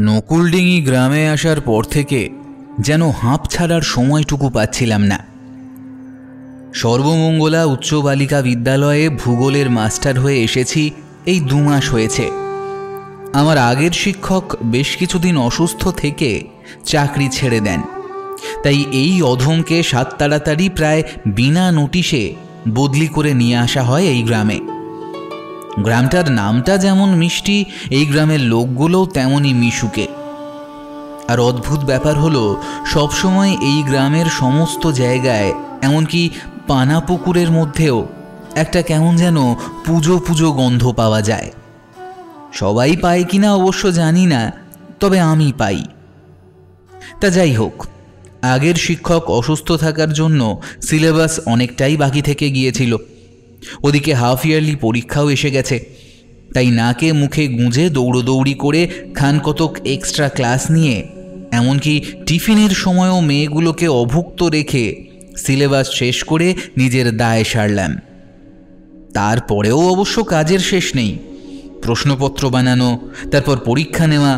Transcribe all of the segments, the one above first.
নকুলডিঙি গ্রামে আসার পর থেকে যেন হাঁপ ছাড়ার সময়টুকু পাচ্ছিলাম না। সর্বমঙ্গলা উচ্চ বালিকা বিদ্যালয়ে ভূগোলের মাস্টার হয়ে এসেছি এই 2 মাস হয়েছে। আমার আগের শিক্ষক বেশ কিছুদিন অসুস্থ থেকে চাকরি ছেড়ে দেন, তাই এই অধমকে সাত তাড়াতাড়ি প্রায় বিনা নোটিশে বদলি করে নিয়ে আসা হয় এই গ্রামে। গ্রামটার নামটা যেমন মিষ্টি, এই গ্রামের লোকগুলোও তেমনই মিশুকে। আর অদ্ভুত ব্যাপার হলো, সবসময় এই গ্রামের সমস্ত জায়গায়, এমনকি পানা পুকুরের মধ্যেও একটা কেমন যেন পুজো পুজো গন্ধ পাওয়া যায়। সবাই পায় কিনা অবশ্য জানি না, তবে আমি পাই। তা যাই হোক, আগের শিক্ষক অসুস্থ থাকার জন্য সিলেবাস অনেকটাই বাকি থেকে গিয়েছিল। ওদিকে হাফ ইয়ারলি পরীক্ষাও এসে গেছে, তাই নাকে মুখে গুঁজে দৌড়োদৌড়ি করে খান কতক এক্সট্রা ক্লাস নিয়ে, এমনকি টিফিনের সময়ও মেয়েগুলোকে অভুক্ত রেখে সিলেবাস শেষ করে নিজের দায় সারলাম। তারপরেও অবশ্য কাজের শেষ নেই। প্রশ্নপত্র বানানো, তারপর পরীক্ষা নেওয়া,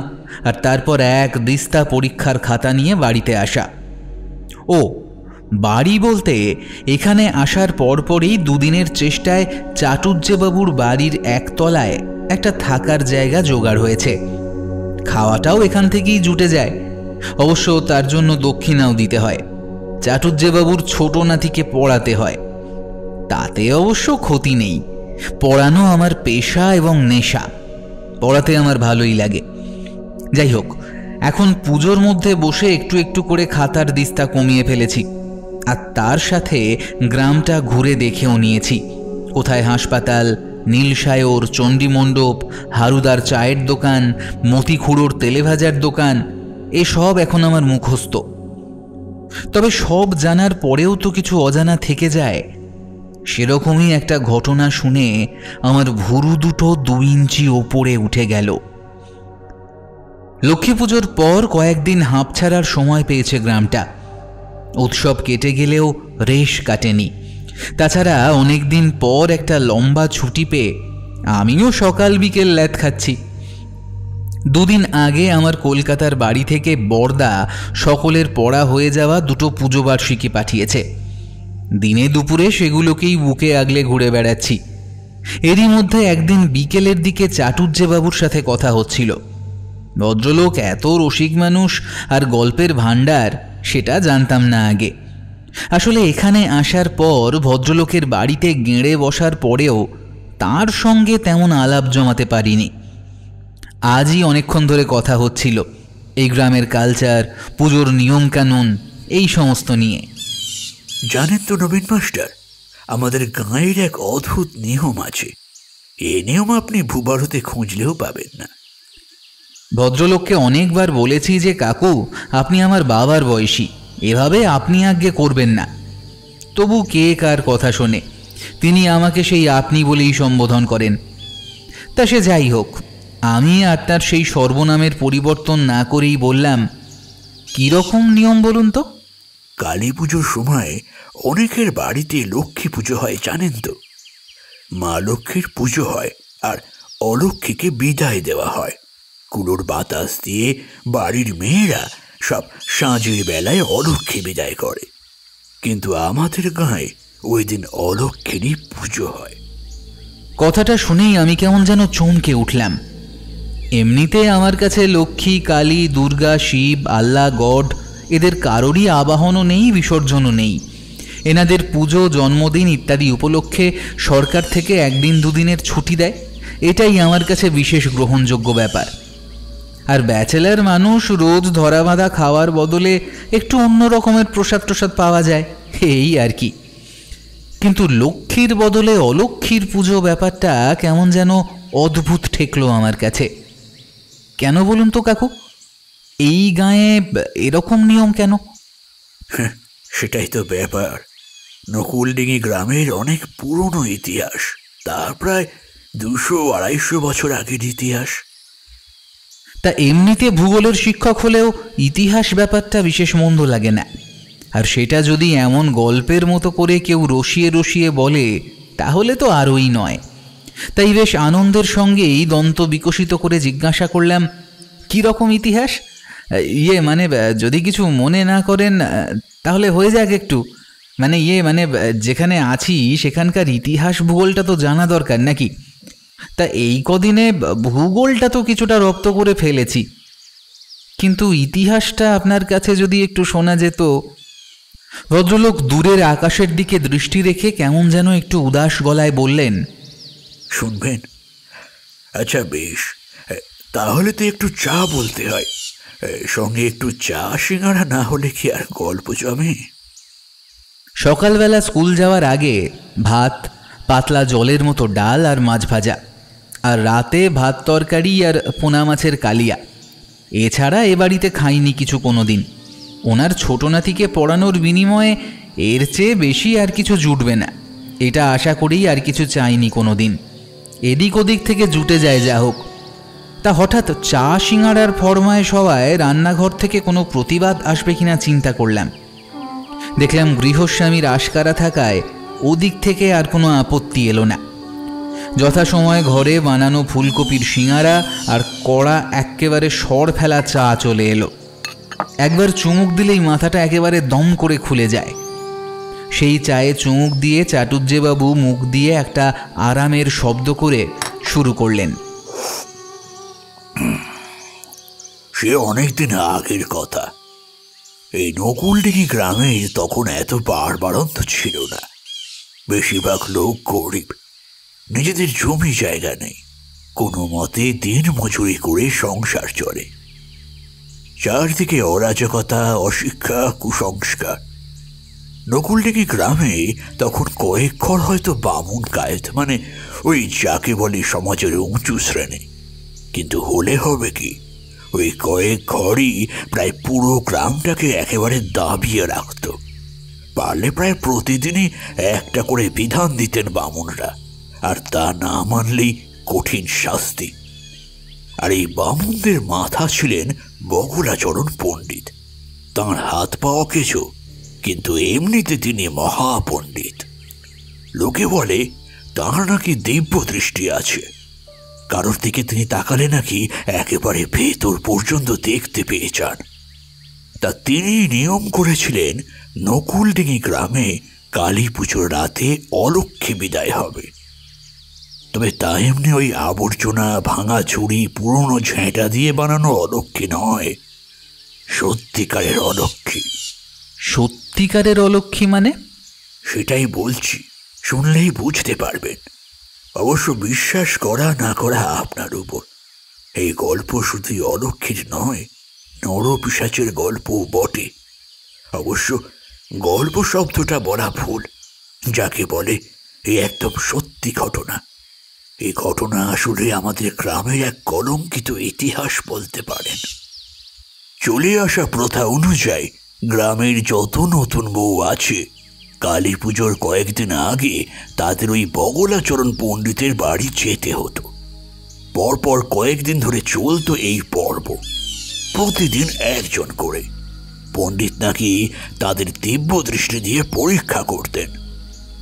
আর তারপর এক দিস্তা পরীক্ষার খাতা নিয়ে বাড়িতে আসা। ও বাড়ি বলতে, এখানে আসার পরপরই 2 দিনের চেষ্টায় চাটুজ্জেবাবুর বাড়ির একতলায় একটা থাকার জায়গা জোগাড় হয়েছে। খাওয়াটাও এখান থেকেই জুটে যায়। অবশ্য তার জন্য দক্ষিণাও দিতে হয়। চাটুজ্জেবাবুর ছোট নাতিকে পড়াতে হয়। তাতে অবশ্য ক্ষতি নেই, পড়ানো আমার পেশা এবং নেশা। পড়াতে আমার ভালোই লাগে। যাই হোক, এখন পুজোর মধ্যে বসে একটু একটু করে খাতার দিস্তা কমিয়ে ফেলেছি, আর তার সাথে গ্রামটা ঘুরে দেখেও নিয়েছি। কোথায় হাসপাতাল, নীলসায়র, চণ্ডীমণ্ডপ, হারুদার চায়ের দোকান, মতিখুড়োর তেলেভাজার দোকান, এসব এখন আমার মুখস্থ। তবে সব জানার পরেও তো কিছু অজানা থেকে যায়। সেরকমই একটা ঘটনা শুনে আমার ভুরু দুটো 2 ইঞ্চি ওপরে উঠে গেল। লক্ষ্মী পুজোর পর কয়েকদিন হাঁপ ছাড়ার সময় পেয়েছে গ্রামটা। উৎসব কেটে গেলেও রেশ কাটেনি। তাছাড়া অনেকদিন পর একটা লম্বা ছুটি পেয়ে আমিও সকাল বিকেল ল্যাদ খাচ্ছি। 2 দিন আগে আমার কলকাতার বাড়ি থেকে বর্দা সকলের পড়া হয়ে যাওয়া 2টো পুজো বার্ষিকী পাঠিয়েছে। দিনে দুপুরে সেগুলোকেই বুকে আগলে ঘুরে বেড়াচ্ছি। এরই মধ্যে একদিন বিকেলের দিকে চাটুজ্জেবাবুর সাথে কথা হচ্ছিল। ভদ্রলোক এত রসিক মানুষ আর গল্পের ভাণ্ডার, সেটা জানতাম না আগে। আসলে এখানে আসার পর ভদ্রলোকের বাড়িতে গেঁড়ে বসার পরেও তার সঙ্গে তেমন আলাপ জমাতে পারিনি। আজই অনেকক্ষণ ধরে কথা হচ্ছিল এই গ্রামের কালচার, পুজোর নিয়মকানুন, এই সমস্ত নিয়ে। জানেন তো নবীন মাস্টার, আমাদের গাঁয়ের এক অদ্ভুত নিয়ম আছে। এ নিয়ম আপনি ভূভারতে খুঁজলেও পাবেন না। ভদ্রলোককে অনেকবার বলেছি যে, কাকু আপনি আমার বাবার বয়সী, এভাবে আপনি আজ্ঞে করবেন না। তবু কে কার কথা শোনে। তিনি আমাকে সেই আপনি বলেই সম্বোধন করেন। তা সে যাই হোক, আমি আর তার সেই সর্বনামের পরিবর্তন না করেই বললাম, কীরকম নিয়ম বলুন তো? কালী পুজোর সময় অনেকের বাড়িতে লক্ষ্মী পুজো হয়, জানেন তো? মা লক্ষ্মীর পুজো হয় আর অলক্ষ্মীকে বিদায় দেওয়া হয়। কুলোর বাতাস দিয়ে বাড়ির মেয়েরা সব সাঁঝের বেলায় অলক্ষ্মী বিদায় করে। কিন্তু আমাদের গাঁয়ে ওই দিন অলক্ষ্মীরই পুজো হয়। কথাটা শুনেই আমি কেমন যেন চমকে উঠলাম। এমনিতে আমার কাছে লক্ষ্মী, কালী, দুর্গা, শিব, আল্লাহ, গড এদের কারোরই আবাহনও নেই, বিসর্জনও নেই। এনাদের পুজো, জন্মদিন ইত্যাদি উপলক্ষে সরকার থেকে 1 দিন 2 দিনের ছুটি দেয়। এটাই আমার কাছে বিশেষ গ্রহণযোগ্য ব্যাপার। আর ব্যাচেলার মানুষ রোজ ধরা বাঁধা খাওয়ার বদলে একটু অন্য রকমের প্রসাদ প্রসাদ পাওয়া যায়, এই আর কি। কিন্তু লক্ষ্মীর বদলে অলক্ষ্মীর পুজো ব্যাপারটা কেমন যেন অদ্ভুত ঠেকলো আমার কাছে। কেন বলুন তো কাকু, এই গাঁয়ে এরকম নিয়ম কেন? সেটাই তো ব্যাপার। নকুলডিঙি গ্রামের অনেক পুরনো ইতিহাস, তা প্রায় 200-250 বছর আগের ইতিহাস। তা এমনিতে ভূগোলের শিক্ষক হলেও ইতিহাস ব্যাপারটা বিশেষ মন্দ লাগে না। আর সেটা যদি এমন গল্পের মতো করে কেউ রসিয়ে রসিয়ে বলে, তাহলে তো আরোই নয়। তাই বেশ আনন্দের সঙ্গেই দন্ত বিকশিত করে জিজ্ঞাসা করলাম, কি রকম ইতিহাস? ইয়ে মানে যদি কিছু মনে না করেন তাহলে হয়ে যাক একটু। মানে যেখানে আছি সেখানকার ইতিহাস ভূগোলটা তো জানা দরকার নাকি? তা এই কদিনে ভূগোলটা তো কিছুটা রপ্ত করে ফেলেছি, কিন্তু ইতিহাসটা আপনার কাছে যদি একটু শোনা যেত। ভদ্রলোক দূরের আকাশের দিকে দৃষ্টি রেখে কেমন যেন একটু উদাস গলায় বললেন, শুনবেন? আচ্ছা বেশ, তাহলে তো একটু চা বলতে হয়, সঙ্গে একটু চা সিঙ্গারা না হলে কি আর গল্প জমে? সকালবেলা স্কুল যাওয়ার আগে ভাত, পাতলা জলের মতো ডাল আর মাছ ভাজা, আর রাতে ভাত তরকারি আর পোনা মাছের কালিয়া। এছাড়া এ বাড়িতে খাইনি কিছু কোনো দিন। ওনার ছোটো নাতিকে পড়ানোর বিনিময়ে এর চেয়ে বেশি আর কিছু জুটবে না, এটা আশা করেই আর কিছু চাইনি কোনো দিন। এদিক ওদিক থেকে জুটে যায় যা হোক। তা হঠাৎ চা সিঙ্গারার ফরমায়েশ হওয়ায় রান্নাঘর থেকে কোনো প্রতিবাদ আসবে কিনা চিন্তা করলাম। দেখলাম গৃহস্বামীর আশকারা থাকায় ওদিক থেকে আর কোনো আপত্তি এলো না। যথাসময়ে ঘরে বানানো ফুলকপির সিঙ্গারা আর কড়া একেবারে সর ফেলা চা চলে এলো। একবার চুমুক দিলেই মাথাটা একেবারে দম করে খুলে যায়। সেই চায়ে চুমুক দিয়ে চাটুজ্জেবাবু মুখ দিয়ে একটা আরামের শব্দ করে শুরু করলেন, সে অনেকদিন আগের কথা। এই নকুলডিঘি গ্রামে তখন এত বাড়ন্ত ছিল না। বেশিরভাগ লোক গরিব, নিজেদের জমি জায়গা নেই, কোনো মতে দিন মজুরি করে সংসার চলে। চারদিকে অরাজকতা, অশিক্ষা, কুসংস্কার। নকুলডিঘি গ্রামে তখন কয়েক ঘর হয়তো বামুন কায়েত, মানে ওই যাকে বলে সমাজের উঁচু শ্রেণী। কিন্তু হলে হবে কি, ওই কয়েক ঘরই প্রায় পুরো গ্রামটাকে একেবারে দাবিয়ে রাখত। পারলে প্রায় প্রতিদিনই একটা করে বিধান দিতেন বামুনরা, আর তা না মানলেই কঠিন শাস্তি। আর এই বামুনদের মাথা ছিলেন বগলাচরণ পণ্ডিত। তাঁর হাত পাওয়া কিছু, কিন্তু এমনিতে তিনি মহাপণ্ডিত। লোকে বলে তাঁর নাকি দিব্য দৃষ্টি আছে। কারোর দিকে তিনি তাকালে নাকি একেবারে ভেতর পর্যন্ত দেখতে পেয়ে যান। তা তিনি নিয়ম করেছিলেন নকুলডিঘি গ্রামে কালী পুজোর রাতে অলক্ষ্মী বিদায় হবে। তবে তা এমনি ওই আবর্জনা, ভাঙা ঝুড়ি, পুরনো ঝেঁটা দিয়ে বানানো অলক্ষ্মী নয়, সত্যিকারের অলক্ষ্মী। সত্যিকারের অলক্ষ্মী মানে? সেটাই বলছি, শুনলেই বুঝতে পারবেন। অবশ্য বিশ্বাস করা না করা আপনার উপর। এই গল্প শুধুই অলক্ষ্মীর নয়, নরপিশাচের গল্পও বটে। অবশ্য গল্প শব্দটা বলা ভুল, যাকে বলে এই একদম সত্যি ঘটনা। এই ঘটনা আসলে আমাদের গ্রামের এক কলঙ্কিত ইতিহাস বলতে পারেন। চলে আসা প্রথা অনুযায়ী গ্রামের যত নতুন বউ আছে, কালী পুজোর কয়েকদিন আগে তাদের ওই বগলাচরণ পণ্ডিতের বাড়ি যেতে হতো। পরপর কয়েকদিন ধরে চলতো এই পর্ব, প্রতিদিন একজন করে। পণ্ডিত নাকি তাদের দিব্য দৃষ্টি দিয়ে পরীক্ষা করতেন।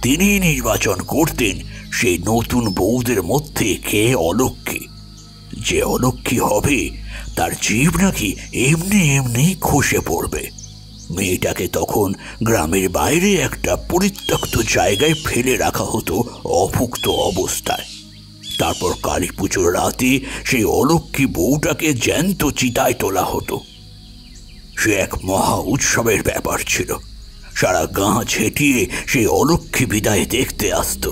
তিনি নির্বাচন করতেন সেই নতুন বউদের মধ্যে কে অলক্ষ্মী। যে অলক্ষ্মী হবে তার জীব নাকি এমনি এমনি খসে পড়বে। মেয়েটাকে তখন গ্রামের বাইরে একটা পরিত্যক্ত জায়গায় ফেলে রাখা হতো অভুক্ত অবস্থায়। তারপর কালী পুজোর রাতে সেই অলক্ষ্মী বউটাকে জ্যান্ত চিতায় তোলা হতো। সে এক মহা উৎসবের ব্যাপার ছিল। সারা গাঁ ছেটিয়ে সেই অলক্ষ্মী বিদায় দেখতে আসত।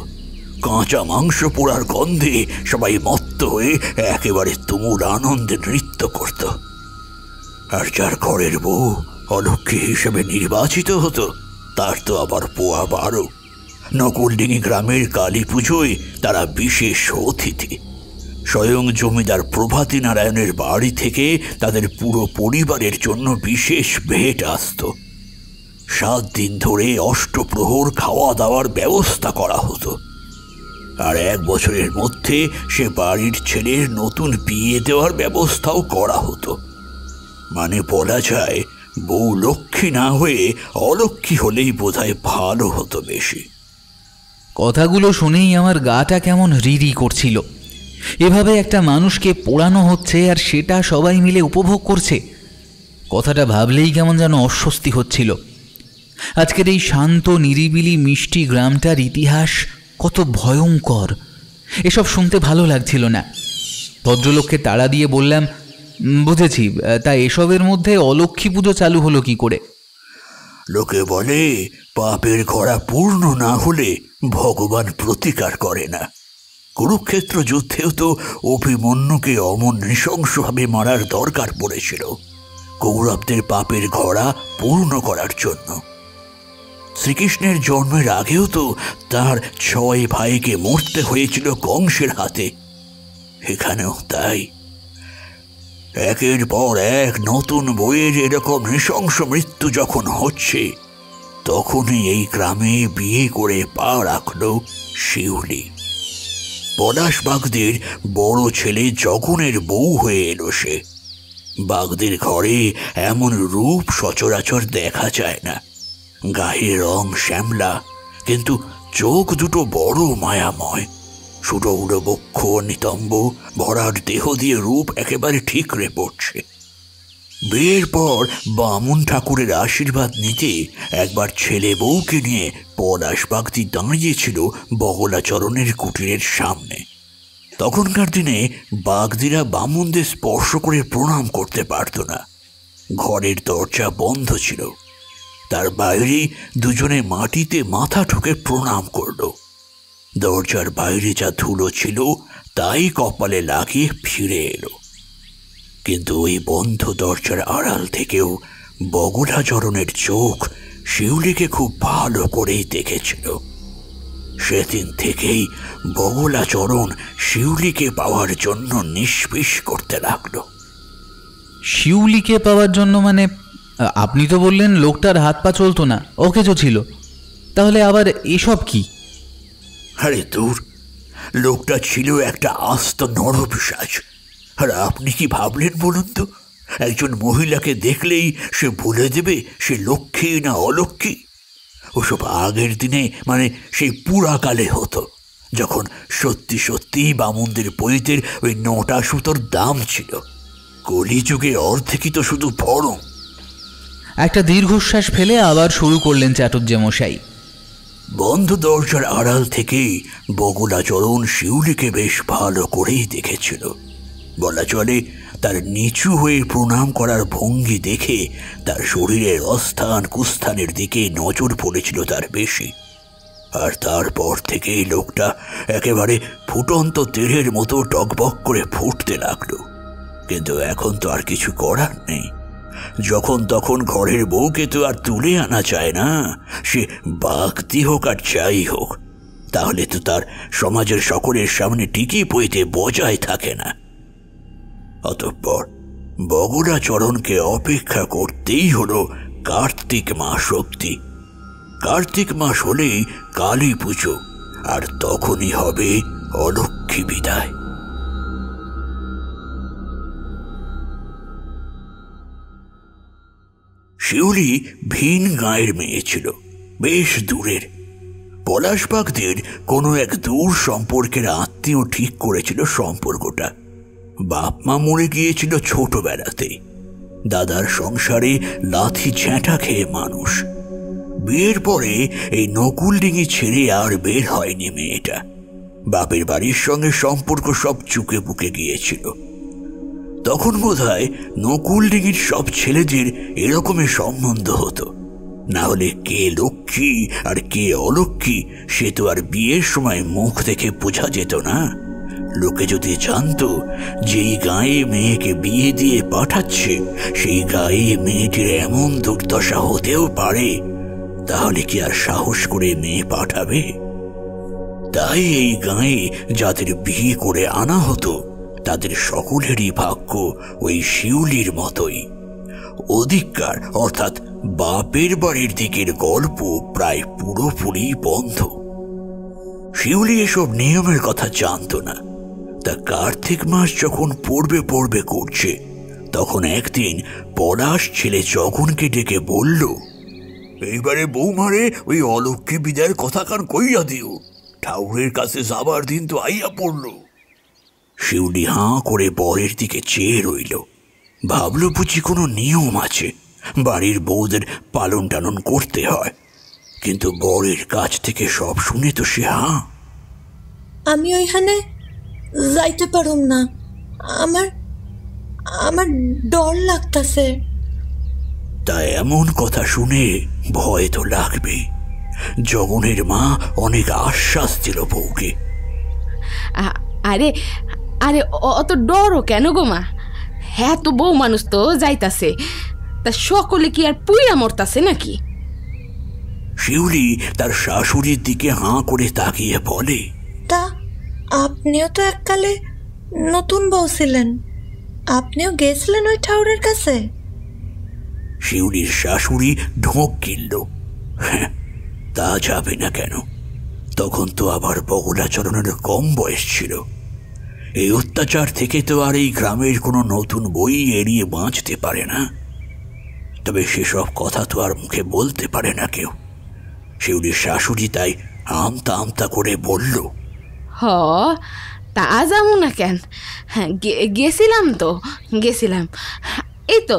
কাঁচা মাংস পোড়ার গন্ধে সবাই মত্ত হয়ে একেবারে তুমুল আনন্দে নৃত্য করত। আর যার ঘরের বউ অলক্ষ্মী হিসেবে নির্বাচিত হতো, তার তো আবার পোয়া 12। নকুলডিঘি গ্রামের কালী পুজোয় তারা বিশেষ অতিথি। স্বয়ং জমিদার প্রভাতী নারায়ণের বাড়ি থেকে তাদের পুরো পরিবারের জন্য বিশেষ ভেট আসত। 7 দিন ধরে অষ্টপ্রহর খাওয়া দাওয়ার ব্যবস্থা করা হতো। আর 1 বছরের মধ্যে সে বাড়ির ছেলের নতুন বিয়ে দেওয়ার ব্যবস্থাও করা হতো। মানে বলা যায়, বউ লক্ষ্মী না হয়ে অলক্ষ্মী হলেই বোধহয় ভালো হতো বেশি। কথাগুলো শুনেই আমার গাটা কেমন রিরি করছিল। এভাবে একটা মানুষকে পোড়ানো হচ্ছে আর সেটা সবাই মিলে উপভোগ করছে। কথাটা ভাবলেই কেমন যেন অস্বস্তি হচ্ছিল। আজকের এই শান্ত নিরিবিলি মিষ্টি গ্রামটার ইতিহাস কত ভয়ঙ্কর, এসব শুনতে ভালো লাগছিল না। ভদ্রলোককে তাড়া দিয়ে বললাম, বুঝেছি, তা এসবের মধ্যে অলক্ষ্মী পুজো চালু হলো কি করে? লোকে বলে পাপের ঘোড়া পূর্ণ না হলে ভগবান প্রতিকার করে না। কুরুক্ষেত্র যুদ্ধেও তো অভিমন্যুকে অমন নৃশংসভাবে মারার দরকার পড়েছিল কৌরবদের পাপের ঘোড়া পূর্ণ করার জন্য। শ্রীকৃষ্ণের জন্মের আগেও তো তার 6 ভাইকে মরতে হয়েছিল কংসের হাতে। এখানেও তাই। একের পর এক নতুন বইয়ের এরকম নৃশংস মৃত্যু যখন হচ্ছে, তখনই এই গ্রামে বিয়ে করে পা রাখল শিউলি। পলাশ বাগদের বড় ছেলে জগনের বউ হয়ে এলো সে। বাগদের ঘরে এমন রূপ সচরাচর দেখা যায় না। গায়ের রং শ্যামলা, কিন্তু চোখ দুটো বড় মায়াময়। সুরৌড় বক্ষ, নিতম্ব ভরার দেহ দিয়ে রূপ একেবারে ঠিকরে পড়ছে। বিয়ের পর বামুন ঠাকুরের আশীর্বাদ নিতে একবার ছেলে বউকে নিয়ে পলাশ বাগদি দাঁড়িয়েছিল বগলাচরণের কুটিরের সামনে। তখনকার দিনে বাগদিরা বামুনদের স্পর্শ করে প্রণাম করতে পারত না। ঘরের দরজা বন্ধ ছিল। তার বাইরে দুজনে মাটিতে মাথা ঠুকে প্রণাম করল। দরজার বাইরে যা ধুলো ছিল তাই কপালে লাগিয়ে ফিরে এলো। কিন্তু ওই বন্ধ দরজার আড়াল থেকেও বগলাচরণের চোখ শিউলিকে খুব ভালো করেই দেখেছিল। সেদিন থেকেই বগলাচরণ শিউলিকে পাওয়ার জন্য নিষ্পিস করতে লাগলো। শিউলিকে পাওয়ার জন্য মানে? আপনি তো বললেন লোকটার হাত পা চলতো না, অকেজো ছিল, তাহলে আবার এসব কি? আরে দূর, লোকটা ছিল একটা আস্ত নরপিশাচ। আর আপনি কি ভাবলেন বলুন তো? একজন মহিলাকে দেখলেই সে বলে দেবে সে লক্ষ্মী না অলক্ষ্মী? ওসব আগের দিনে, মানে সেই পুরাকালে হতো, যখন সত্যি সত্যি বামুনদের পৈতের ওই 9টা সুতোর দাম ছিল। কলিযুগে অর্ধেকই তো শুধু ফরম। একটা দীর্ঘশ্বাস ফেলে আবার শুরু করলেন চাটুর্যমশাই। বন্ধ দরজার আড়াল থেকেই বগলাচরণ শিউলিকে বেশ ভালো করেই দেখেছিল। বলা চলে তার নিচু হয়ে প্রণাম করার ভঙ্গি দেখে তার শরীরের অস্থান কুস্থানের দিকে নজর পড়েছিল তার বেশি। আর তারপর থেকেই লোকটা একেবারে ফুটন্ত তেলের মতো টকবক করে ফুটতে লাগলো। কিন্তু এখন তো আর কিছু করার নেই। যখন তখন ঘরের বউকে তো আর তুলে আনা যায় না, সে বাগদি হোক আর যাই হোক। তাহলে তো তার সমাজের সকলের সামনে টিকি পইতে বজায় থাকে না। অতঃপর বগলাচরণকে অপেক্ষা করতেই হলো কার্তিক মাস অবধি। কার্তিক মাস হলেই কালী পুজো, আর তখনই হবে অলক্ষ্মী বিদায়। শিউলি ভিন গাঁয়ের মেয়ে ছিল, বেশ দূরের। পলাশবাগদের কোনো এক দূর সম্পর্কের আত্মীয় ঠিক করেছিল সম্পর্কটা। বাপ মা মরে গিয়েছিল ছোটবেলাতেই। দাদার সংসারে লাথি ঝ্যাঁটা খেয়ে মানুষ। বিয়ের পরে এই নকুলডিঙি ছেড়ে আর বের হয়নি মেয়েটা। বাপের বাড়ির সঙ্গে সম্পর্ক সব চুকে বুকে গিয়েছিল। তখন বোধহয় নকুলডিঙির সব ছেলেদের এরকমের সম্বন্ধ হতো। না হলে কে লক্ষ্মী আর কে অলক্ষ্মী সে তো আর বিয়ের সময় মুখ দেখে বোঝা যেত না। লোকে যদি জানতো যেই গায়ে মেয়েকে বিয়ে দিয়ে পাঠাচ্ছে সেই গায়ে মেয়েটির এমন দুর্দশা হতেও পারে, তাহলে কি আর সাহস করে মেয়ে পাঠাবে? তাই এই গায়ে যাদের বিয়ে করে আনা হতো তাদের সকলেরই ভাগ্য ওই শিউলির মতোই। অধিকার অর্থাৎ বাপের বাড়ির দিকের গল্প প্রায় পুরোপুরি বন্ধ। শিউলি এসব নিয়মের কথা জানত না। তা কার্তিক মাস যখন পড়বে করছে, তখন একদিন পলাশ ছেলে জগনকে ডেকে বলল, এইবারে বৌমারে ওই অলক্ষ্মী বিদায়ের কথা কান কইয়া দিও। ঠাকুরের কাছে যাবার দিন তো আইয়া পড়ল। শিউলি হাঁ করে বরের দিকে চেয়ে রইল। ভাবল বুঝি কোনো নিয়ম আছে, বাড়ির বউদের পালন টালন করতে হয়। কিন্তু বরের কাছ থেকে সব শুনে তো সে হাঁ। আমি ওইখানে যাইতে পারুম না, আমার আমার ডর লাগতাছে। তা এমন কথা শুনে ভয় তো লাগবেই। জগনের মা অনেক আশ্বাস দিল বউকে। আরে আরে অত ডরও কেন গো মা? হ্যাঁ, তো বউ মানুষ তো যাইতাছে, তা সকলে কি আর পুইরা মরতাছে নাকি? শিউলি তার শাশুড়ির দিকে হাঁ করে তাকিয়ে বলে, তা আপনিও তো এককালে নতুন বউ ছিলেন, আপনিও গেছিলেন ওই ঠাউরের কাছে? শিউলির শাশুড়ি ঢোক গিলল, হ্যাঁ, তা যাবে না কেন? তখন তো আবার বগলা চলনের কম বয়স ছিল। এই অত্যাচার থেকে তো আর এই গ্রামের কোনো নতুন বই এড়িয়ে বাঁচতে পারে না। তবে সেসব কথা তো আর মুখে বলতে পারে না কেউ। শিউলির শাশুড়ি তাই আমতা আমতা করে বলল, হ, তা যাবো না কেন? হ্যাঁ, গেছিলাম। এই তো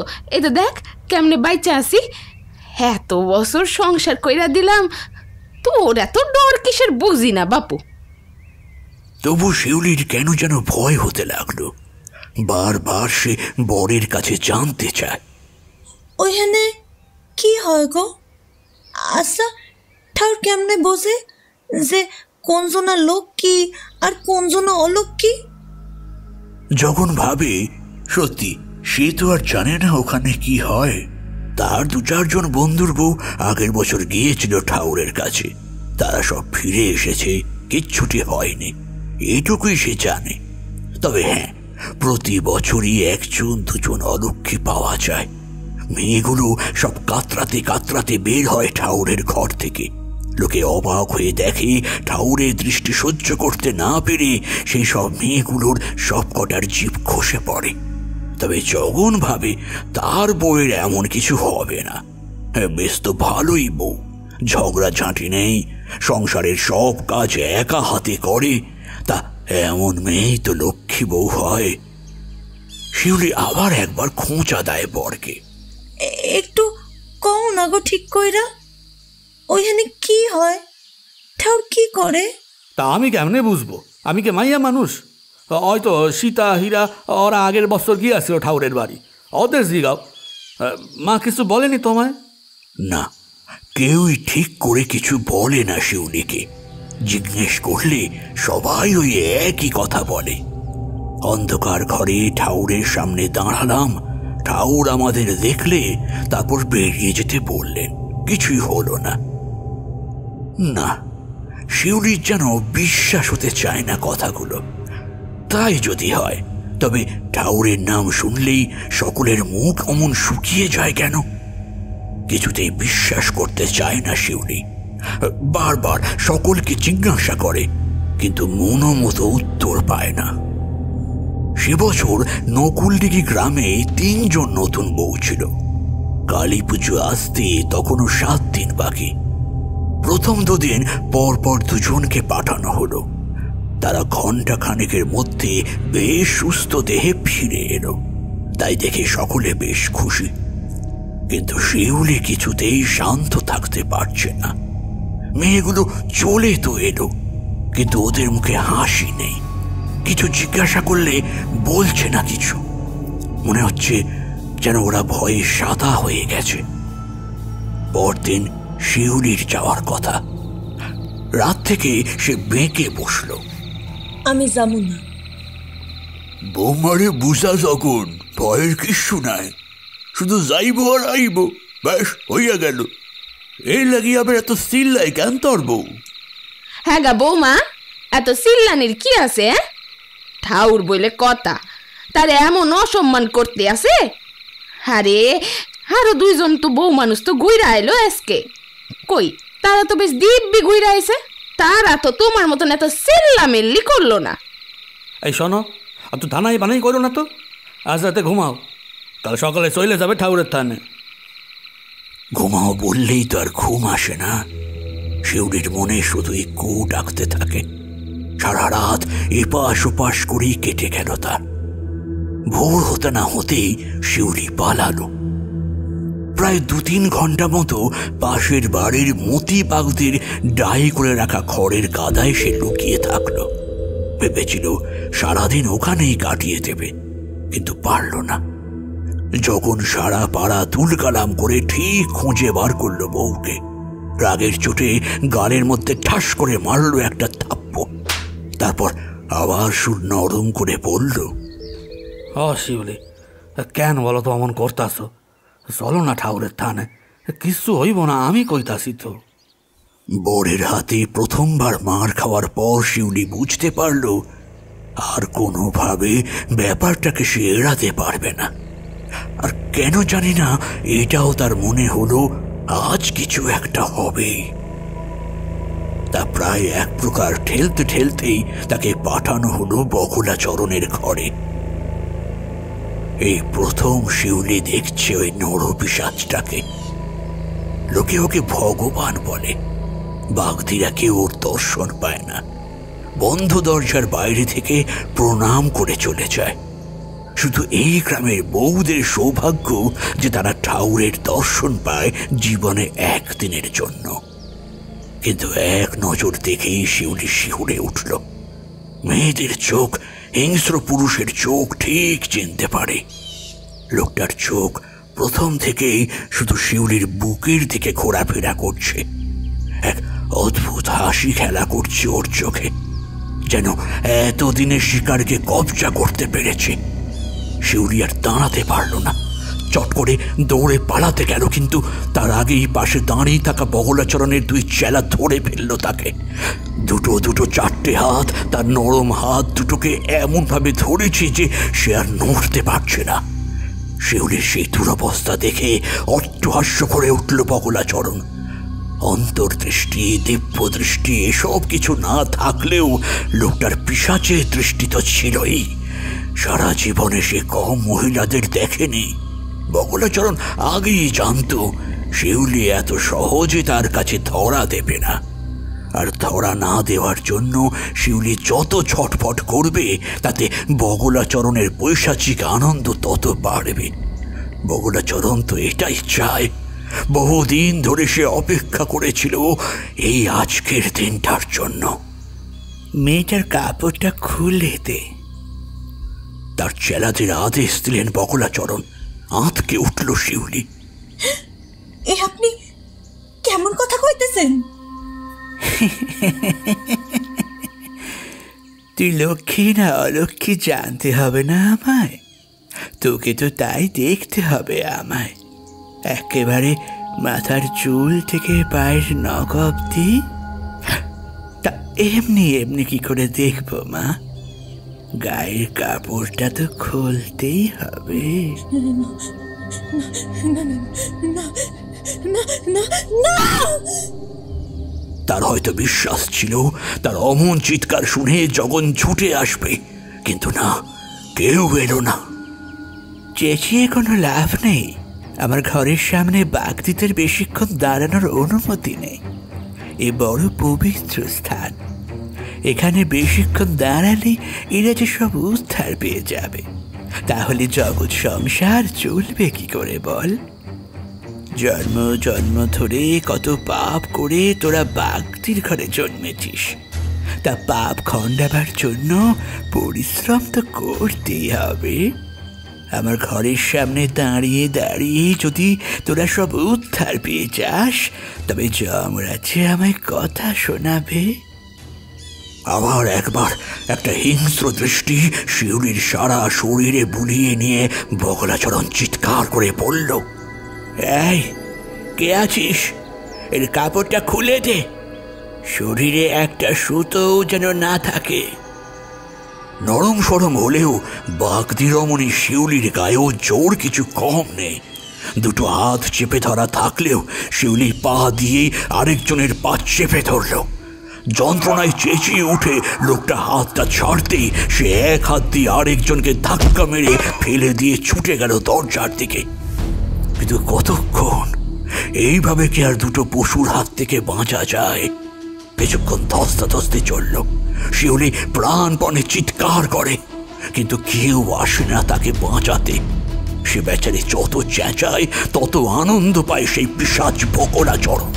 দেখ কেমনে বাইচা আছি। এত বছর সংসার কইরা দিলাম, তোর এত ডর কিসের বুঝি না বাপু। তবু শিউলির কেন যেন ভয় হতে লাগলো। বারবার সে বরের কাছে জানতে চায়, ওইখানে কি হয় গো? আচ্ছা, ঠাউর কেমনে বোঝে যে কোন জনা লক্ষ্মী আর কোন জনা অলক্ষ্মী? যখন ভাবে সত্যি সে তো আর জানে না ওখানে কি হয়। তার 2-4 জন বন্ধুর বউ আগের বছর গিয়েছিল ঠাউরের কাছে, তারা সব ফিরে এসেছে, কিচ্ছুটি হয়নি, এইটুকুই সে জানে। তবে হ্যাঁ, প্রতি বছরই 1-2 অলক্ষ্মী পাওয়া যায়। মেয়েগুলো সব কাতরাতে বের হয় ঠাউরের ঘর থেকে। লোকে অবাক হয়ে দেখে, ঠাউরের দৃষ্টি সহ্য করতে না পেরে সেই সব মেয়েগুলোর সব কটার জিভ খসে পড়ে। তবে জগন ভাবে তার বউয়ের এমন কিছু হবে না, বেশ তো ভালোই বউ, ঝগড়া ঝাঁটি নেই, সংসারের সব কাজ একা হাতে করে, তা এমন মেয়েই তো লক্ষ্মী বউ হয়। শিউলি আবার একবার খোঁচা দেয় বরকে, একটু কও না গো ঠিক কইরা, ওইখানে কি হয়? ঠাউর কি করে? তা আমি কেমনে বুঝবো? আমি কে মাইয়া মানুষ? হয়তো সীতা হীরা ওরা আগের বছর গিয়েছিল ঠাউরের বাড়ি, ওদের জিগাও। মা কিছু বলেনি তোমায়? না, কেউই ঠিক করে কিছু বলে না শিউলিকে। জিজ্ঞেস করলে সবাই ওই একই কথা বলে। অন্ধকার ঘরে ঠাউরের সামনে দাঁড়ালাম, ঠাউর আমাদের দেখলে তারপর বেরিয়ে যেতে বললেন। কিছুই হলো না। না, শিউলির যেন বিশ্বাস হতে চায় না কথাগুলো। তাই যদি হয়, তবে ঠাউরের নাম শুনলেই সকলের মুখ অমন শুকিয়ে যায় কেন? কিছুতেই বিশ্বাস করতে চায় না শিউলি। বারবার সকলকে জিজ্ঞাসা করে, কিন্তু মতো উত্তর পায় না। সে বছর নকুলডিঘি গ্রামে 3 জন নতুন বউ ছিল। কালী পুজো আসতে তখনও 7 দিন বাকি। প্রথম 2 দিন পরপর 2 জনকে পাঠানো হলো। তারা ঘণ্টা খানেকের মধ্যে বেশ সুস্থ দেহে ফিরে এলো। তাই দেখে সকলে বেশ খুশি। কিন্তু শিউলি কিছুতেই শান্ত থাকতে পারছে না। মেয়েগুলো চলে তো এলো, কিন্তু ওদের মুখে হাসি নেই। কিছু জিজ্ঞাসা করলে বলছে না কিছু। মনে হচ্ছে যেন ওরা ভয়ে সাদা হয়ে গেছে। পরদিন শিউলির যাওয়ার কথা। রাত থেকে সে বেঁকে বসল। আমি যাবো না। বৌমারে বুঝা যখন ভয়ের কিচ্ছু নাই, শুধু যাইব আর আইব, ব্যাস হইয়া গেল। এই লাগি আবার এত চিল্লাই কেন তোর বউ? হ্যাঁ গা বৌমা, এত চিল্লানির কি আছে? ঠাউর বইলে কথা, তার এমন অসম্মান করতে আছে? আরে আরো 2 জন তো বউ মানুষ তো ঘুইরা আইলো আজকে। কই, তারা তো বেশ দিব্যি ঘুইরা আইছে, তারা তো তোমার মতন এত চিল্লামিল্লি করলো না। এই শোনো, অত ধানাই বানাই করো না তো, আজ রাতে ঘুমাও, কাল সকালে চলে যাবে ঠাউরের থানে। ঘুমাও বললেই তো আর ঘুম আসে না। শিউলির মনে শুধুই কু ডাকতে থাকে। সারা রাত এপাশ ওপাশ করেই কেটে গেল তার। ভোর হতে না হতেই শিউলি পালালো। প্রায় 2-3 ঘন্টা মতো পাশের বাড়ির মতি বাগদির ডাই করে রাখা খড়ের গাদায় সে লুকিয়ে থাকলো। ভেবেছিল সারাদিন ওখানেই কাটিয়ে দেবে, কিন্তু পারল না। যখন সারা পাড়া তুলকালাম করে ঠিক খুঁজে বার করলো বউকে, রাগের চোটে গালের মধ্যে ঠাস করে মারল একটা থাপ্পড়। তারপর আবার সুর নরম করে বলল, শিউলি, কেন বলো তো অমন করতাছো? চলো না ঠাউরের থানে, কিছু হইব না, আমি কইতাছি তো। বরের হাতে প্রথমবার মার খাওয়ার পর শিউলি বুঝতে পারল আর কোনোভাবে ব্যাপারটাকে সে এড়াতে পারবে না। আর কেন জানি না এটাও তার মনে হলো আজ কিছু একটা হবেই। তা প্রায় এক প্রকার ঠেলতে ঠেলতেই তাকে পাঠানো হলো বকুলাচরণের ঘরে। এই প্রথম শিউলি দেখছে ওই নরপিশাচটাকে। লোকে ওকে ভগবান বলে। বাগদিরা কেউ ওর দর্শন পায় না, বন্ধ দরজার বাইরে থেকে প্রণাম করে চলে যায়। শুধু এই গ্রামের বউদের সৌভাগ্য যে তারা ঠাউরের দর্শন পায় জীবনে একদিনের জন্য। কিন্তু এক নজর দেখেই শিউলি শিহুরে উঠল। মেয়েদের চোখ হিংস্র পুরুষের চোখ ঠিক চিনতে পারে। লোকটার চোখ প্রথম থেকেই শুধু শিউলির বুকের দিকে ঘোরাফেরা করছে। এক অদ্ভুত হাসি খেলা করছে ওর চোখে, যেন এতদিনের শিকারকে কবজা করতে পেরেছে। শিউলি আর দাঁড়াতে পারল না, চট করে দৌড়ে পালাতে গেল, কিন্তু তার আগেই পাশে দাঁড়িয়ে থাকা বগলাচরণের 2 চেলা ধরে ফেলল তাকে। দুটো 4টে হাত তার নরম হাত দুটোকে এমনভাবে ধরেছে যে সে আর নড়তে পারছে না। শিউলির সেই দুরবস্থা দেখে অট্টহাস্য করে উঠল বগলাচরণ। অন্তর্দৃষ্টি, দিব্য দৃষ্টি এসব কিছু না থাকলেও লোকটার পিশাচের দৃষ্টি তো ছিলই। সারা জীবনে সে কম মহিলাদের দেখেনি। বগলাচরণ আগেই জানত শিউলি এত সহজে তার কাছে ধরা দেবে না, আর ধরা না দেওয়ার জন্য শিউলি যত ছটফট করবে তাতে বগলাচরণের পৈশাচিক আনন্দ তত বাড়বে। বগলাচরণ তো এটাই চায়। বহুদিন ধরে সে অপেক্ষা করেছিল এই আজকের দিনটার জন্য। মেয়েটার কাপড়টা খুলে দে, তার চেলাদের আদেশ দিলেন বগলাচরণ। আঁতকে উঠল শিউলি। এ আপনি কেমন কথা কইতেছেন? তুই লক্ষ্মী না অলক্ষ্মী জানতে হবে না আমায়, তোকে তো তাই দেখতে হবে আমায়। একেবারে মাথার চুল থেকে পায়ের নখ অবধি। তা এমনি এমনি কি করে দেখবো মা? গায়ের কাপড়টা তো খুলতেই হবে। তার হয়তো বিশ্বাস ছিল তার অমন চিৎকার শুনে জগন ছুটে আসবে, কিন্তু না, কেউ এলো না। চেঁচিয়ে কোনো লাভ নেই। আমার ঘরের সামনে বাগদিদের বেশিক্ষণ দাঁড়ানোর অনুমতি নেই। এ বড় পবিত্র স্থান, এখানে বেশিক্ষণ দাঁড়ালে এরা যে সব উদ্ধার পেয়ে যাবে। তাহলে জগৎ সংসার চলবে কি করে বল? জন্ম জন্ম ধরে কত পাপ করে তোরা বাগদির ঘরে জন্মেছিস, তা পাপ খণ্ডাবার জন্য পরিশ্রম তো করতেই হবে। আমার ঘরের সামনে দাঁড়িয়ে দাঁড়িয়ে যদি তোরা সব উদ্ধার পেয়ে যাস, তবে যমরাজে আমায় কথা শোনাবে। আবার একবার একটা হিংস্র দৃষ্টি শিউলির সারা শরীরে বুলিয়ে নিয়ে বগলাচরণ চিৎকার করে বলল, এই কে আছিস? এর কাপড়টা খুলে দে, শরীরে একটা সুতো যেন না থাকে। নরম সরম হলেও বাগদি রমণী শিউলির গায়েও জোর কিছু কম নেই। 2 হাত চেপে ধরা থাকলেও শিউলি পা দিয়ে আরেকজনের পা চেপে ধরল। যন্ত্রণায় চেঁচিয়ে উঠে লোকটা হাতটা ছাড়তেই সে এক হাত দিয়ে আরেকজনকে ধাক্কা মেরে ফেলে দিয়ে ছুটে গেল দরজার দিকে। কিন্তু কতক্ষণ? এইভাবে কি আর 2 পশুর হাত থেকে বাঁচা যায়? কিছুক্ষণ ধস্তাধস্তি চলল। শিউলি প্রাণপণে চিৎকার করে, কিন্তু কেউ আসে না তাকে বাঁচাতে। সে বেচারি যত চেঁচায় তত আনন্দ পায় সেই পিশাচ বগলাচরণ।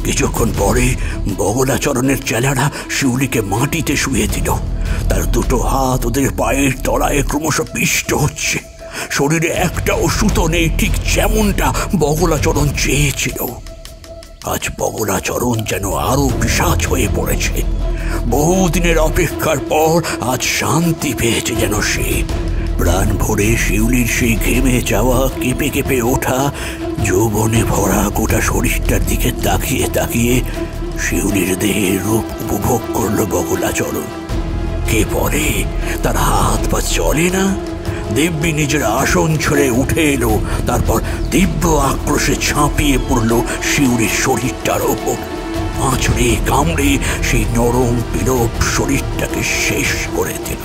কিছুক্ষণ পরে বগলাচরণের চেলারা শিউলিকে মাটিতে শুয়ে দিল। তার দুটো হাত ওদের পায়ের তলায় ক্রমশ পিষ্ট হচ্ছে। শরীরে একটাও সুতো নেই, ঠিক যেমনটা বগলাচরণ চেয়েছিল। আজ বগলাচরণ যেন আরো পিশাচ হয়ে পড়েছে। বহুদিনের অপেক্ষার পর আজ শান্তি পেয়েছে যেন সে। প্রাণ ভরে শিউলির সেই ঘেমে যাওয়া, কেঁপে কেঁপে ওঠা, যৌবনে ভরা গোটা শরীরটার দিকে তাকিয়ে তাকিয়ে শিউলির দেহের রূপ উপভোগ করল বগলাচরণ। কে বলে তার হাত পা চলে না? দিব্যি নিজের আসন ছেড়ে উঠে এলো, তারপর দিব্য আক্রোশে ঝাঁপিয়ে পড়ল শিউলির শরীরটার ওপর। আঁচড়ে কামড়ে সেই নরম বিলোপ শরীরটাকে শেষ করে দিল।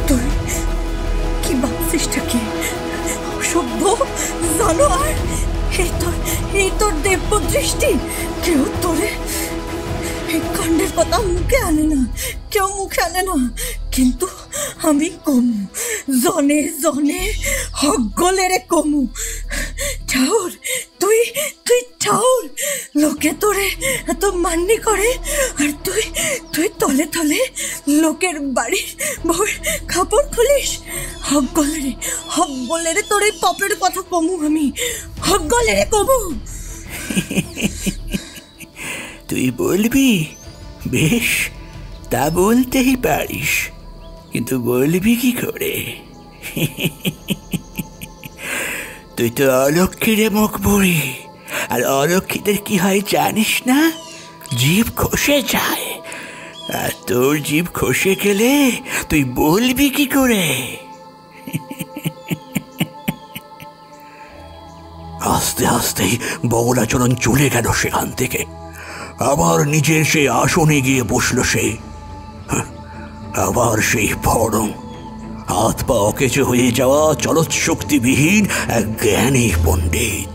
তুই কি ভাবছিসটা কি? অসভ্য জানোয়ার! এই তোর দেব্য দৃষ্টি! কেউ তোরে এই কাণ্ডের কথা মুখে আনে না, কেউ মুখে আনে না, কিন্তু আমি কমু, জনে জনে হগলেরে কমু। ঠাউর, তুই ঠাউর! লোকে তোরে এত মান্যি করে, আর তুই তলে তলে লোকের বাড়ির বউয়ের কাপড় খুলিস। হগলেরে তোর এই পাপের কথা কমু, আমি হগলেরে কমু। তুই বলবি? বেশ, তা বলতেই পারিস, কিন্তু বলবি কি করে? তুই তো অলক্ষীরে মুখ বড়ি, আর অলক্ষীদের কি হয় জানিস না? জিভ খসে যায়। আর তোর জিভ খসে গেলে তুই বলবি কি করে? আস্তে আস্তেই বগলাচরণ চলে গেল সেখান থেকে। আবার নিজের সেই আসনে গিয়ে বসল সে। আবার সেই ভরম, হাত পা অকেচো হয়ে যাওয়া চলৎ শক্তিবিহীন এক জ্ঞানী পণ্ডিত।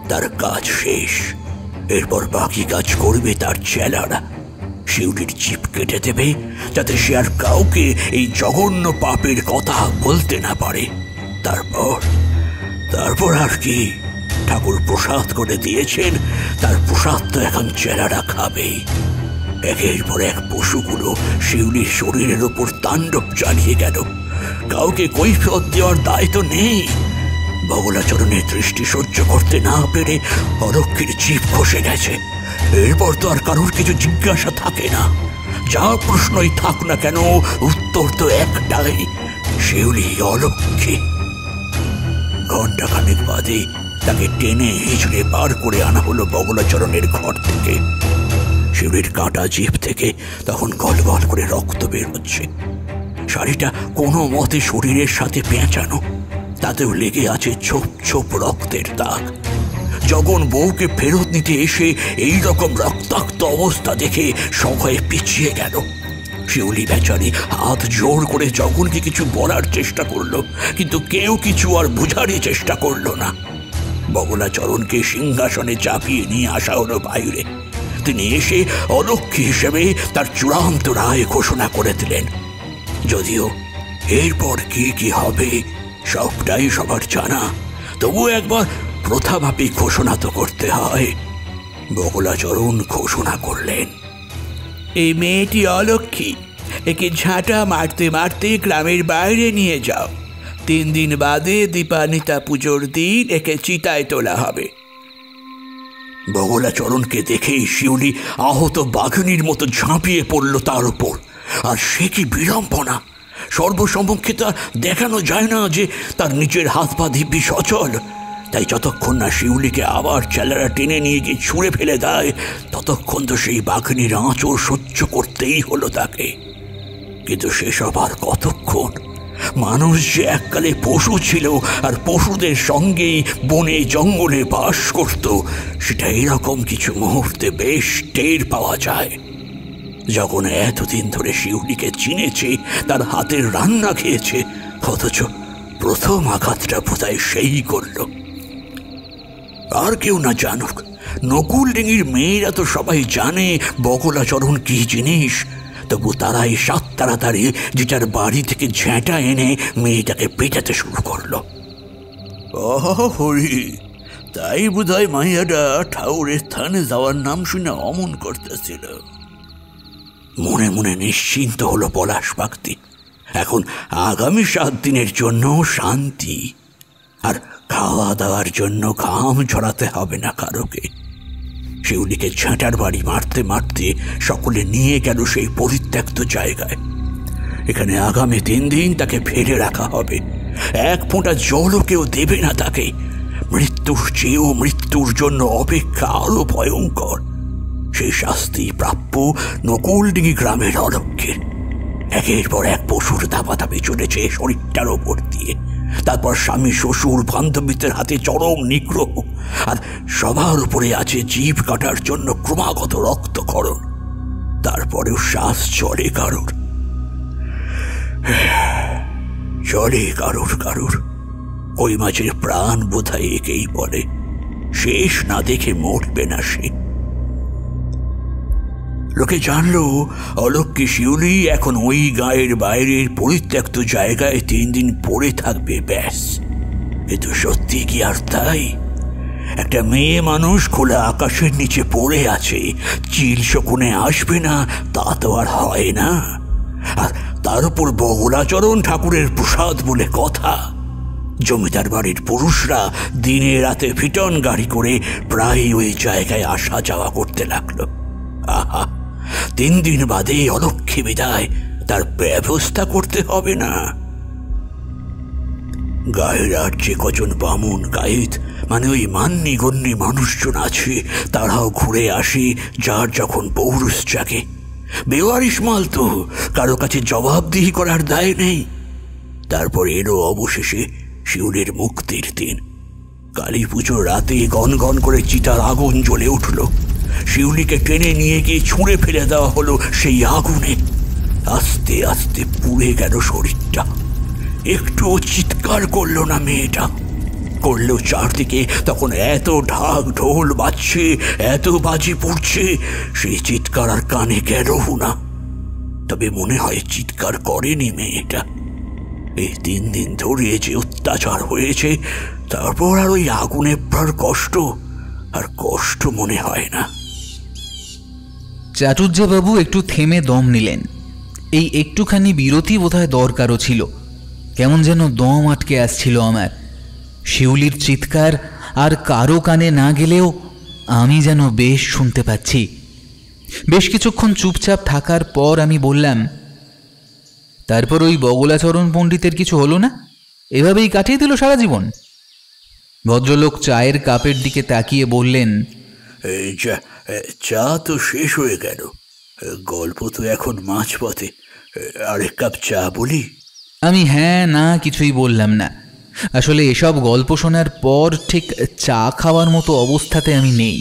তার কাজ শেষ। এরপর বাকি কাজ করবে তার চেলারা। শিউলির জিভ কেটে দেবে, যাতে সে আর কাউকে এই জঘন্য পাপের কথা বলতে না পারে। তারপর আর কি? ঠাকুর প্রসাদ করে দিয়েছেন, তার প্রসাদ তো এখন চেলারা খাবেই। একের পর এক পশুগুলো শিউলির শরীরের ওপর তাণ্ডব চালিয়ে গেল। কাউকে কৈফিয়ত দেওয়ার দায় তো নেই। বগলাচরণের দৃষ্টি সহ্য করতে না পেরে অলক্ষীর জিভ খসে গেছে। এরপর তো আর কারোর কিছু জিজ্ঞাসা থাকে না। যা প্রশ্নই থাক না কেন, উত্তর তো একটাই, শিউলি অলক্ষী। ঘণ্টাখানেক বাদে তাকে টেনে হিঁচড়ে বার করে আনা হলো বগলাচরণের ঘর থেকে। শিউলির কাটা জিভ থেকে তখন গলগল করে রক্ত বের হচ্ছে। শাড়িটা কোনো মতে শরীরের সাথে পেঁচানো, তাতেও লেগে আছে ছোপ ছোপ রক্তের দাগ। যখন বউকে ফেরত নিতে এসে এই রকম রক্তাক্ত অবস্থা দেখে সভয়ে পিছিয়ে গেল। শিউলি বেচারি হাত জোর করে যখনকে কিছু বলার চেষ্টা করলো, কিন্তু কেউ কিছু আর বুঝারই চেষ্টা করলো না। বগলাচরণকে সিংহাসনে চাপিয়ে নিয়ে আসা হলো বাইরে। তিনি এসে অলক্ষী হিসেবে তার চূড়ান্ত রায় ঘোষণা করে দিলেন। যদিও এরপর কি কি হবে সবটাই সবার জানা, তবু একবার প্রথামাফিক ঘোষণা তো করতে হয়। বগলাচরণ ঘোষণা করলেন, এই মেয়েটি অলক্ষী, একে ঝাঁটা মারতে মারতে গ্রামের বাইরে নিয়ে যাও। 3 দিন বাদে দীপান্বিতা পুজোর দিন একে চিতায় তোলা হবে। বগলাচরণকে দেখেই শিউলি আহত বাঘিনীর মতো ঝাঁপিয়ে পড়ল তার উপর। আর সে কি বিড়ম্বনা! সর্বসম্মুখে তার দেখানো যায় না যে তার নিজের হাত পা দিব্যি সচল। তাই যতক্ষণ না শিউলিকে আবার চেলারা টেনে নিয়ে গিয়ে ছুঁড়ে ফেলে দেয়, ততক্ষণ তো সেই বাঘিনীর আঁচড় সহ্য করতেই হলো তাকে। কিন্তু সেসব আর কতক্ষণ? মানুষ যে এককালে পশু ছিল, আর পশুদের সঙ্গেই বনে জঙ্গলে বাস করত, সেটা এরকম কিছু মুহূর্তে বেশ টের পাওয়া যায়। যখন এতদিন ধরে শিউলিকে চিনেছে, তার হাতের রান্না খেয়েছে, অথচ প্রথম আঘাতটা বোধহয় সেই করল। আর কেউ না জানুক, নকুল ডিঙির মেয়েরা তো সবাই জানে বগলাচরণ কি জিনিস, তবু তারা এই সাত তাড়াতাড়ি যেটার বাড়ি থেকে ঝেঁটা এনে মেয়েটাকে পেটাতে শুরু করলো। হরি, তাই বোধহয় মাইয়াটা ঠাউরের স্থানে যাওয়ার নাম শুনে অমন করতেছিল। মনে মনে নিশ্চিন্ত হলো পলাশ বাগদি। এখন আগামী 7 দিনের জন্য শান্তি, আর খাওয়া দাওয়ার জন্য ঘাম ঝরাতে হবে না কারোকে। শিউলিকে ঝাঁটার বাড়ি মারতে মারতে সকলে নিয়ে গেল সেই পরিত্যক্ত জায়গায়। এখানে আগামী 3 দিন তাকে ফেলে রাখা হবে, এক ফোঁটা জলও কেউ দেবে না তাকে। মৃত্যুর চেয়েও মৃত্যুর জন্য অপেক্ষা আরো ভয়ঙ্কর। সেই শাস্তি প্রাপ্য নকুলডিঙি গ্রামের অলক্ষের। একের পর এক পশুর দাপাদাপি চলেছে শরীরটার ওপর দিয়ে, তারপর স্বামী শ্বশুর বান্ধবীদের হাতে চরম নিগ্রহ, আর সবার উপরে আছে জীব কাটার জন্য ক্রমাগত রক্তক্ষরণ। তারপরেও শ্বাস চলে কারুর, চলে কারুর কারুর। ওই মাঝের প্রাণ বোধহয় একেই বলে, শেষ না দেখে মরবে না সে। লোকে জানলো অলক্ষী শিউলি এখন ওই গায়ের বাইরের পরিত্যক্ত জায়গায় 3 দিন পড়ে থাকবে, ব্যাস। কিন্তু সত্যি কি আর তাই? একটা মেয়ে মানুষ খোলা আকাশের নিচে পড়ে আছে, চিল শকুনে আসবে না তা তো আর হয় না। আর তার উপর বগলাচরণ ঠাকুরের প্রসাদ বলে কথা। জমিদার বাড়ির পুরুষরা দিনে রাতে ফিটন গাড়ি করে প্রায় ওই জায়গায় আসা যাওয়া করতে লাগলো। আহা, 3 দিন বাদে অলক্ষী বিদায়, তার ব্যবস্থা করতে হবে না? গায়ের আর যে কজন বামুন গাইত, মানে ওই মান্যি গণ্যি মানুষজন আছে, তারাও ঘুরে আসে যার যখন পৌরুষ জাগে। বেওয়ারিশ মাল তো, কারো কাছে জবাবদিহি করার দায় নেই। তারপর এরও অবশেষে শিউলির মুক্তির দিন। কালী পুজোর রাতে গনগন করে চিতার আগুন জ্বলে উঠল। শিউলিকে টেনে নিয়ে গিয়ে ছুঁড়ে ফেলে দেওয়া হলো সেই আগুনে। আস্তে আস্তে পুড়ে গেল শরীরটা। একটুও চিৎকার করলো না মেয়েটা। করলেও চারদিকে তখন এত ঢাক ঢোল বাজছে, এত বাজি পড়ছে, সেই চিৎকার আর কানে গেলও না। তবে মনে হয় চিৎকার করেনি মেয়েটা। এই 3 দিন ধরে যে অত্যাচার হয়েছে, তারপর আর ওই আগুনে প্রাণ কষ্ট মনে হয় না। চাটুজ্জেবাবু একটু থেমে দম নিলেন। এই একটুখানি বিরতি বোধহয় দরকারও ছিল। কেমন যেন দম আটকে আসছিল আমার। শিউলির চিৎকার আর কারো কানে না গেলেও আমি যেন বেশ শুনতে পাচ্ছি। বেশ কিছুক্ষণ চুপচাপ থাকার পর আমি বললাম, তারপর ওই বগলাচরণ পণ্ডিতের কিছু হলো না? এভাবেই কাটিয়ে দিল সারা জীবন? ভদ্রলোক চায়ের কাপের দিকে তাকিয়ে বললেন, চা তো শেষ হয়ে গেল, গল্প তো এখন মাঝপথে। আরেক কাপ চা বলি? আমি হ্যাঁ না কিছুই বললাম না। আসলে এসব গল্প শোনার পর ঠিক চা খাওয়ার মতো অবস্থাতে আমি নেই।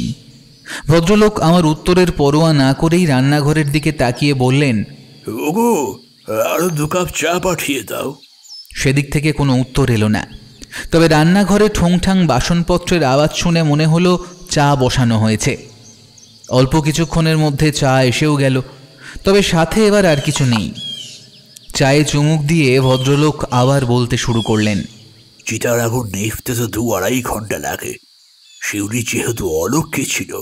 ভদ্রলোক আমার উত্তরের পরোয়া না করেই রান্নাঘরের দিকে তাকিয়ে বললেন, ওগো, আরো 2 কাপ চা পাঠিয়ে দাও। সেদিক থেকে কোনো উত্তর এলো না। তবে রান্নাঘরে ঠোংঠাং বাসনপত্রের আওয়াজ শুনে মনে হলো চা বসানো হয়েছে। অল্প কিছুক্ষণের মধ্যে চা এসেও গেল, তবে সাথে এবার আর কিছু নেই। চায়ে চুমুক দিয়ে ভদ্রলোক আবার বলতে শুরু করলেন, চিতার আগুন নিভতে তো 2-2.5 ঘন্টা লাগে। শিউলি যেহেতু অলক্ষী ছিল,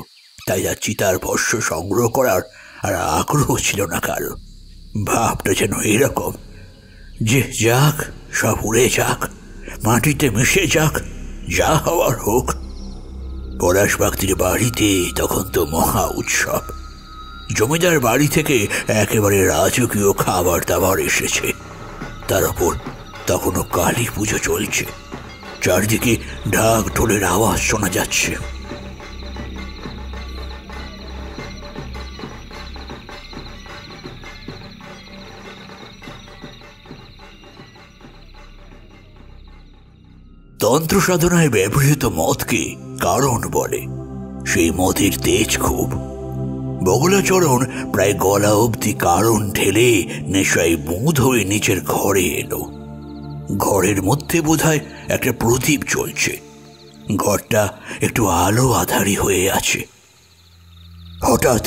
তাই আর চিতার ভস্য সংগ্রহ করার আর আগ্রহ ছিল না কারো। ভাবটা যেন এরকম যে যাক, সব উড়ে যাক, মাটিতে মিশে যাক, যা হওয়ার হোক। পলাশ বাগদির বাড়িতে তখন তো মহা উৎসব। জমিদার বাড়ি থেকে একেবারে রাজকীয় খাবার দাবার এসেছে। তার উপর তখনও কালী পুজো চলছে। চারদিকে ঢাক ঢোলের আওয়াজ শোনা যাচ্ছে। তন্ত্র সাধনায় ব্যবহৃত মদকে কারণ বলে। সেই মদের তেজ খুব। বগলাচরণ প্রায় গলা অবধি কারণ ঢেলে নেশায় বুঁদ হয়ে নিচের ঘরে এলো। ঘরের মধ্যে বোধহয় একটা প্রদীপ জ্বলছে। ঘরটা একটু আলো আধারি হয়ে আছে। হঠাৎ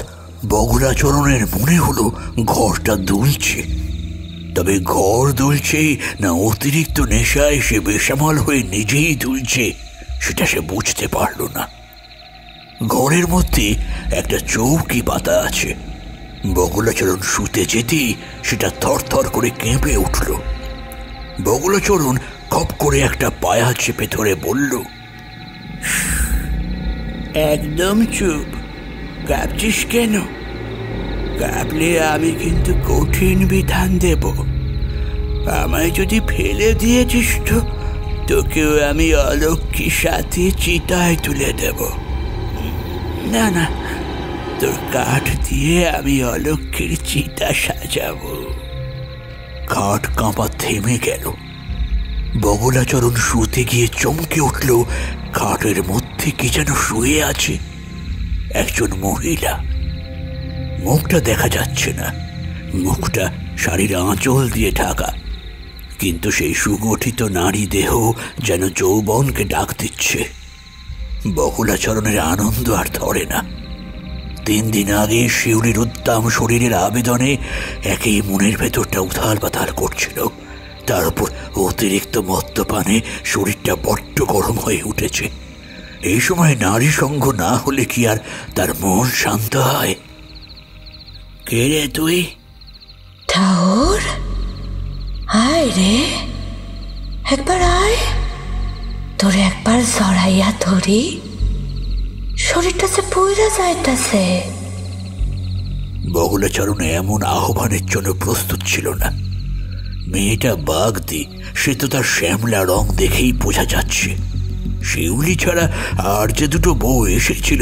বগুড়াচরণের মনে হলো ঘরটা দুলছে। তবে ঘর দুলছে না অতিরিক্ত নেশায় সে বেসামাল হয়ে নিজেই দুলছে সেটা সে বুঝতে পারল না। ঘরের মধ্যে একটা চৌকি পাতা আছে। বগুড়াচরণ শুতে যেতেই সেটা থরথর করে কেঁপে উঠল। বগুড়াচরণ খপ করে একটা পায়া চেপে ধরে বলল, একদম চুপ, কাঁপছিস কেন? কাঁপলে আমি কিন্তু কঠিন বিধান দেব। আমায় যদি ফেলে দিয়েছিস তো তোকেও আমি অলক্ষ্মীর সাথে চিতায় তুলে দেব। না না, তোর কাঠ দিয়ে আমি অলক্ষ্মীর চিতা সাজাবো। কাঠ কাঁপা থেমে গেল। বগুড়াচরণ শুতে গিয়ে চমকে উঠল। খাটের মধ্যে কি যেন শুয়ে আছে একজন মহিলা। মুখটা দেখা যাচ্ছে না, মুখটা শাড়ির আঁচল দিয়ে ঢাকা, কিন্তু সেই সুগঠিত নারী দেহ যেন যৌবনকে ডাক দিচ্ছে। বকুলাচরণের আনন্দ আর ধরে না। 3 দিন আগে শিউলির উদ্দাম শরীরের আবেদনে একেই মনের ভেতরটা উথাল পাতাল করছিল, তার উপর অতিরিক্ত মদ্যপানে শরীরটা বড্ড গরম হয়ে উঠেছে। এই সময় নারী সঙ্গ না হলে কি আর তার মন শান্ত হয়? কে রে তুই? ঠাউর, আয় রে, একবার আয়, তোরে একবার জড়াইয়া ধরি, শরীরটা যে পুইরা যাইতাছে। বগুলাচরণ এমন আহ্বানের জন্য প্রস্তুত ছিল না। মেয়েটা বাগদি, সে তো তার শ্যামলা রং দেখেই বোঝা যাচ্ছে। শিউলি ছাড়া আর যে দুটো বউ এসেছিল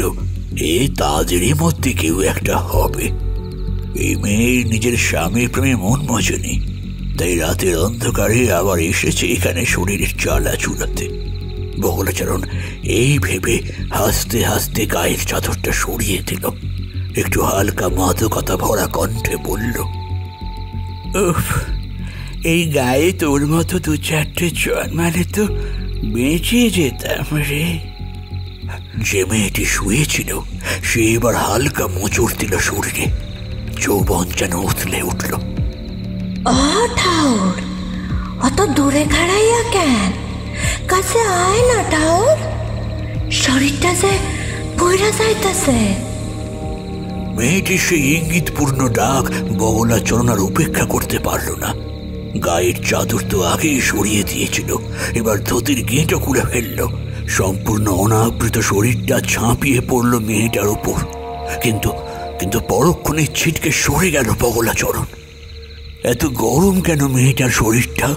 এ তাদেরই মধ্যে কেউ একটা হবে। এই মেয়ের নিজের স্বামীর প্রেমে মন মজেনি, তাই রাতের অন্ধকারে আবার এসেছে এখানে শরীরের জ্বালা চুলাতে। বগুলাচরণ এই ভেবে হাসতে হাসতে গায়ের চাদরটা সরিয়ে দিল। একটু হালকা মাদকতা ভরা কণ্ঠে বলল, উফ, এই গায়ে তোর মতো 2-4টে জন্মালে তো বেঁচে যেতাম রে। যে মেয়েটি শুয়েছিল সে এবার হালকা মোচড় দিল শরীরে। যৌবন যেন উথলে উঠল। ঠাউর, অত দূরে খাড়াইয়া কেন? কাছে আয় না ঠাউর, শরীরটা যে পুইরা যাইতাছে। মেয়েটির সেই ইঙ্গিতপূর্ণ ডাক বগুলাচরণ আর উপেক্ষা করতে পারল না। গায়ের চাদর তো আগেই সরিয়ে দিয়েছিল, এবার ধুতির গেঁটো খুলে ফেলল। সম্পূর্ণ অনাবৃত শরীরটা ঝাঁপিয়ে পড়ল মেয়েটার উপর। কিন্তু কিন্তু পরক্ষণে ছিটকে সরে গেল বগুলাচরণ। এত গরম কেন মেয়েটার শরীরটা?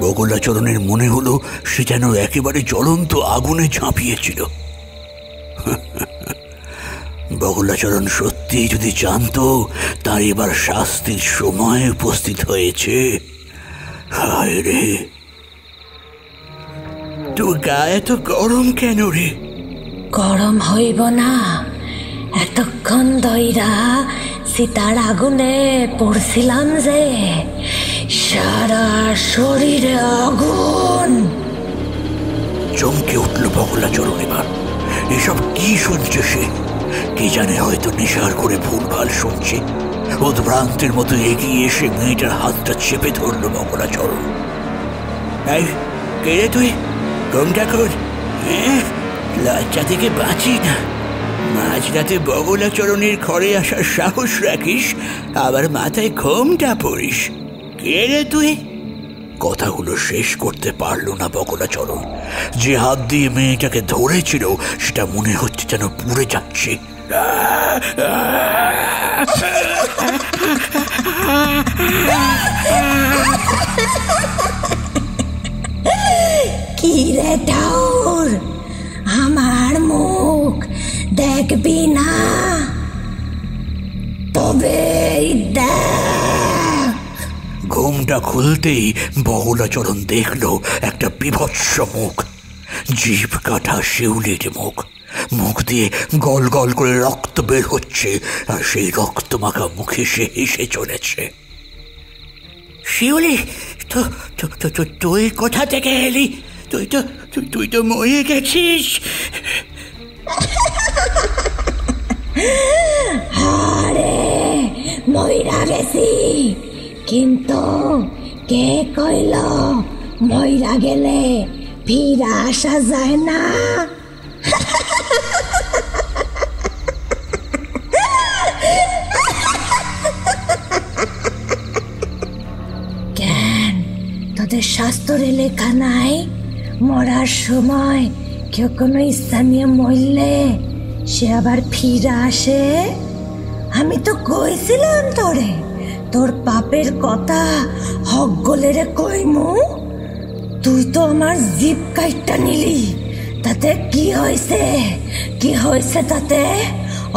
বগুলাচরণের মনে হলো সে যেন একেবারে জ্বলন্ত আগুনে ঝাঁপিয়েছিল। বগুলাচরণ সত্যি যদি জানতো তার এবার শাস্তির সময় উপস্থিত হয়েছে। হায় রে, তোর গায়ে এত গরম কেন রে? গরম হইব না, এতক্ষণ ধইরা সীতার আগুনে পড়ছিলাম যে, সারা শরীরে আগুন। চমকে উঠল বগুলাচরণ। এবার এসব কি শুনছে সে? কে জানে, হয়তো নেশার করে ভুলভাল শুনছে। উদ্ভ্রান্তের মতো এগিয়ে এসে মেয়েটার হাতটা চেপে ধরল বগুলাচরণ। এই কে রে তুই? ঘুমটা কর, লজ্জা থেকে বাঁচি না। মাঝরাতে বগুলাচরণের ঘরে আসার সাহস রাখিস, আবার মাথায় ঘোমটা পড়িস। কে রে তুই? কথাগুলো শেষ করতে পারল না বগুলাচরণ। যে হাত দিয়ে মেয়েটাকে ধরেছিল সেটা মনে হচ্ছে যেন পুড়ে যাচ্ছে। কি রে ঠাউর, আমার মুখ দেখবি না? তবে ঘুমটা খুলতেই বগুলাচরণ দেখল একটা বিভৎস মুখ, জিভ কাটা শিউলির মুখ। মুখ দিয়ে গল গল করে রক্ত বের হচ্ছে, আর সেই রক্ত মাখা মুখে সে হেসে চলেছে। শিউলি, তুই কোথা থেকে এলি? তুই তো মরে গেছিস। আরে মইরা গেছি, কিন্তু কে কইল মইরা গেলে ফিরে আসা যায় না? কেন তোদের শাস্ত্রে লেখা নাই মরার সময় কেউ কোনো স্থানীয় মরলে সে আবার ফিরে আসে? আমি তো কইছিলাম তোরে তোর পাপের কথা হক গলে রে কইমু, তুই তো আমার জিভ কাইটটা নিলি। তাতে কি হয়েছে তাতে?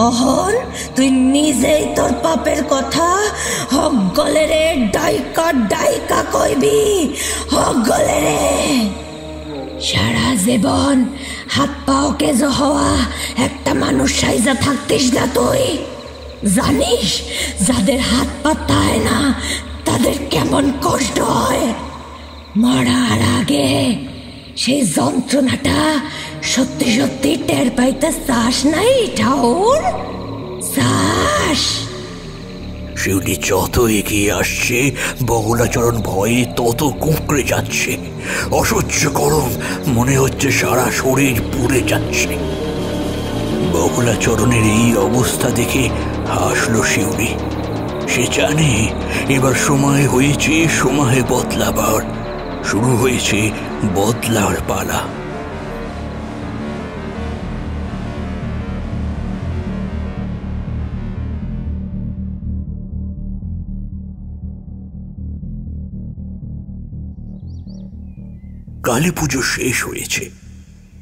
অহন তুই নিজেই তোর পাপের কথা হক গলে রে ডাইকা কইবি। হক গলে রে সারা জীবন হাত পাও কেজো হওয়া একটা মানুষ সাইজা থাকতিস না তুই? জানিস যাদের হাত পা তাই না তাদের কেমন কষ্ট হয়? মরার আগে সেই যন্ত্রণাটা সত্যি সত্যি টের পাইতে চাস নাই ঠাউর? চাস? শিউলি যত এগিয়ে আসছে বগলাচরণ ভয়ে তত কুঁকড়ে যাচ্ছে। অসহ্য গরম, মনে হচ্ছে সারা শরীর পুড়ে যাচ্ছে। বগলাচরণের এই অবস্থা দেখে হাসল শিউলি। সে জানে এবার সময় হয়েছে সময় বদলাবার, শুরু হয়েছে বদলার পালা। কালী পুজো শেষ হয়েছে।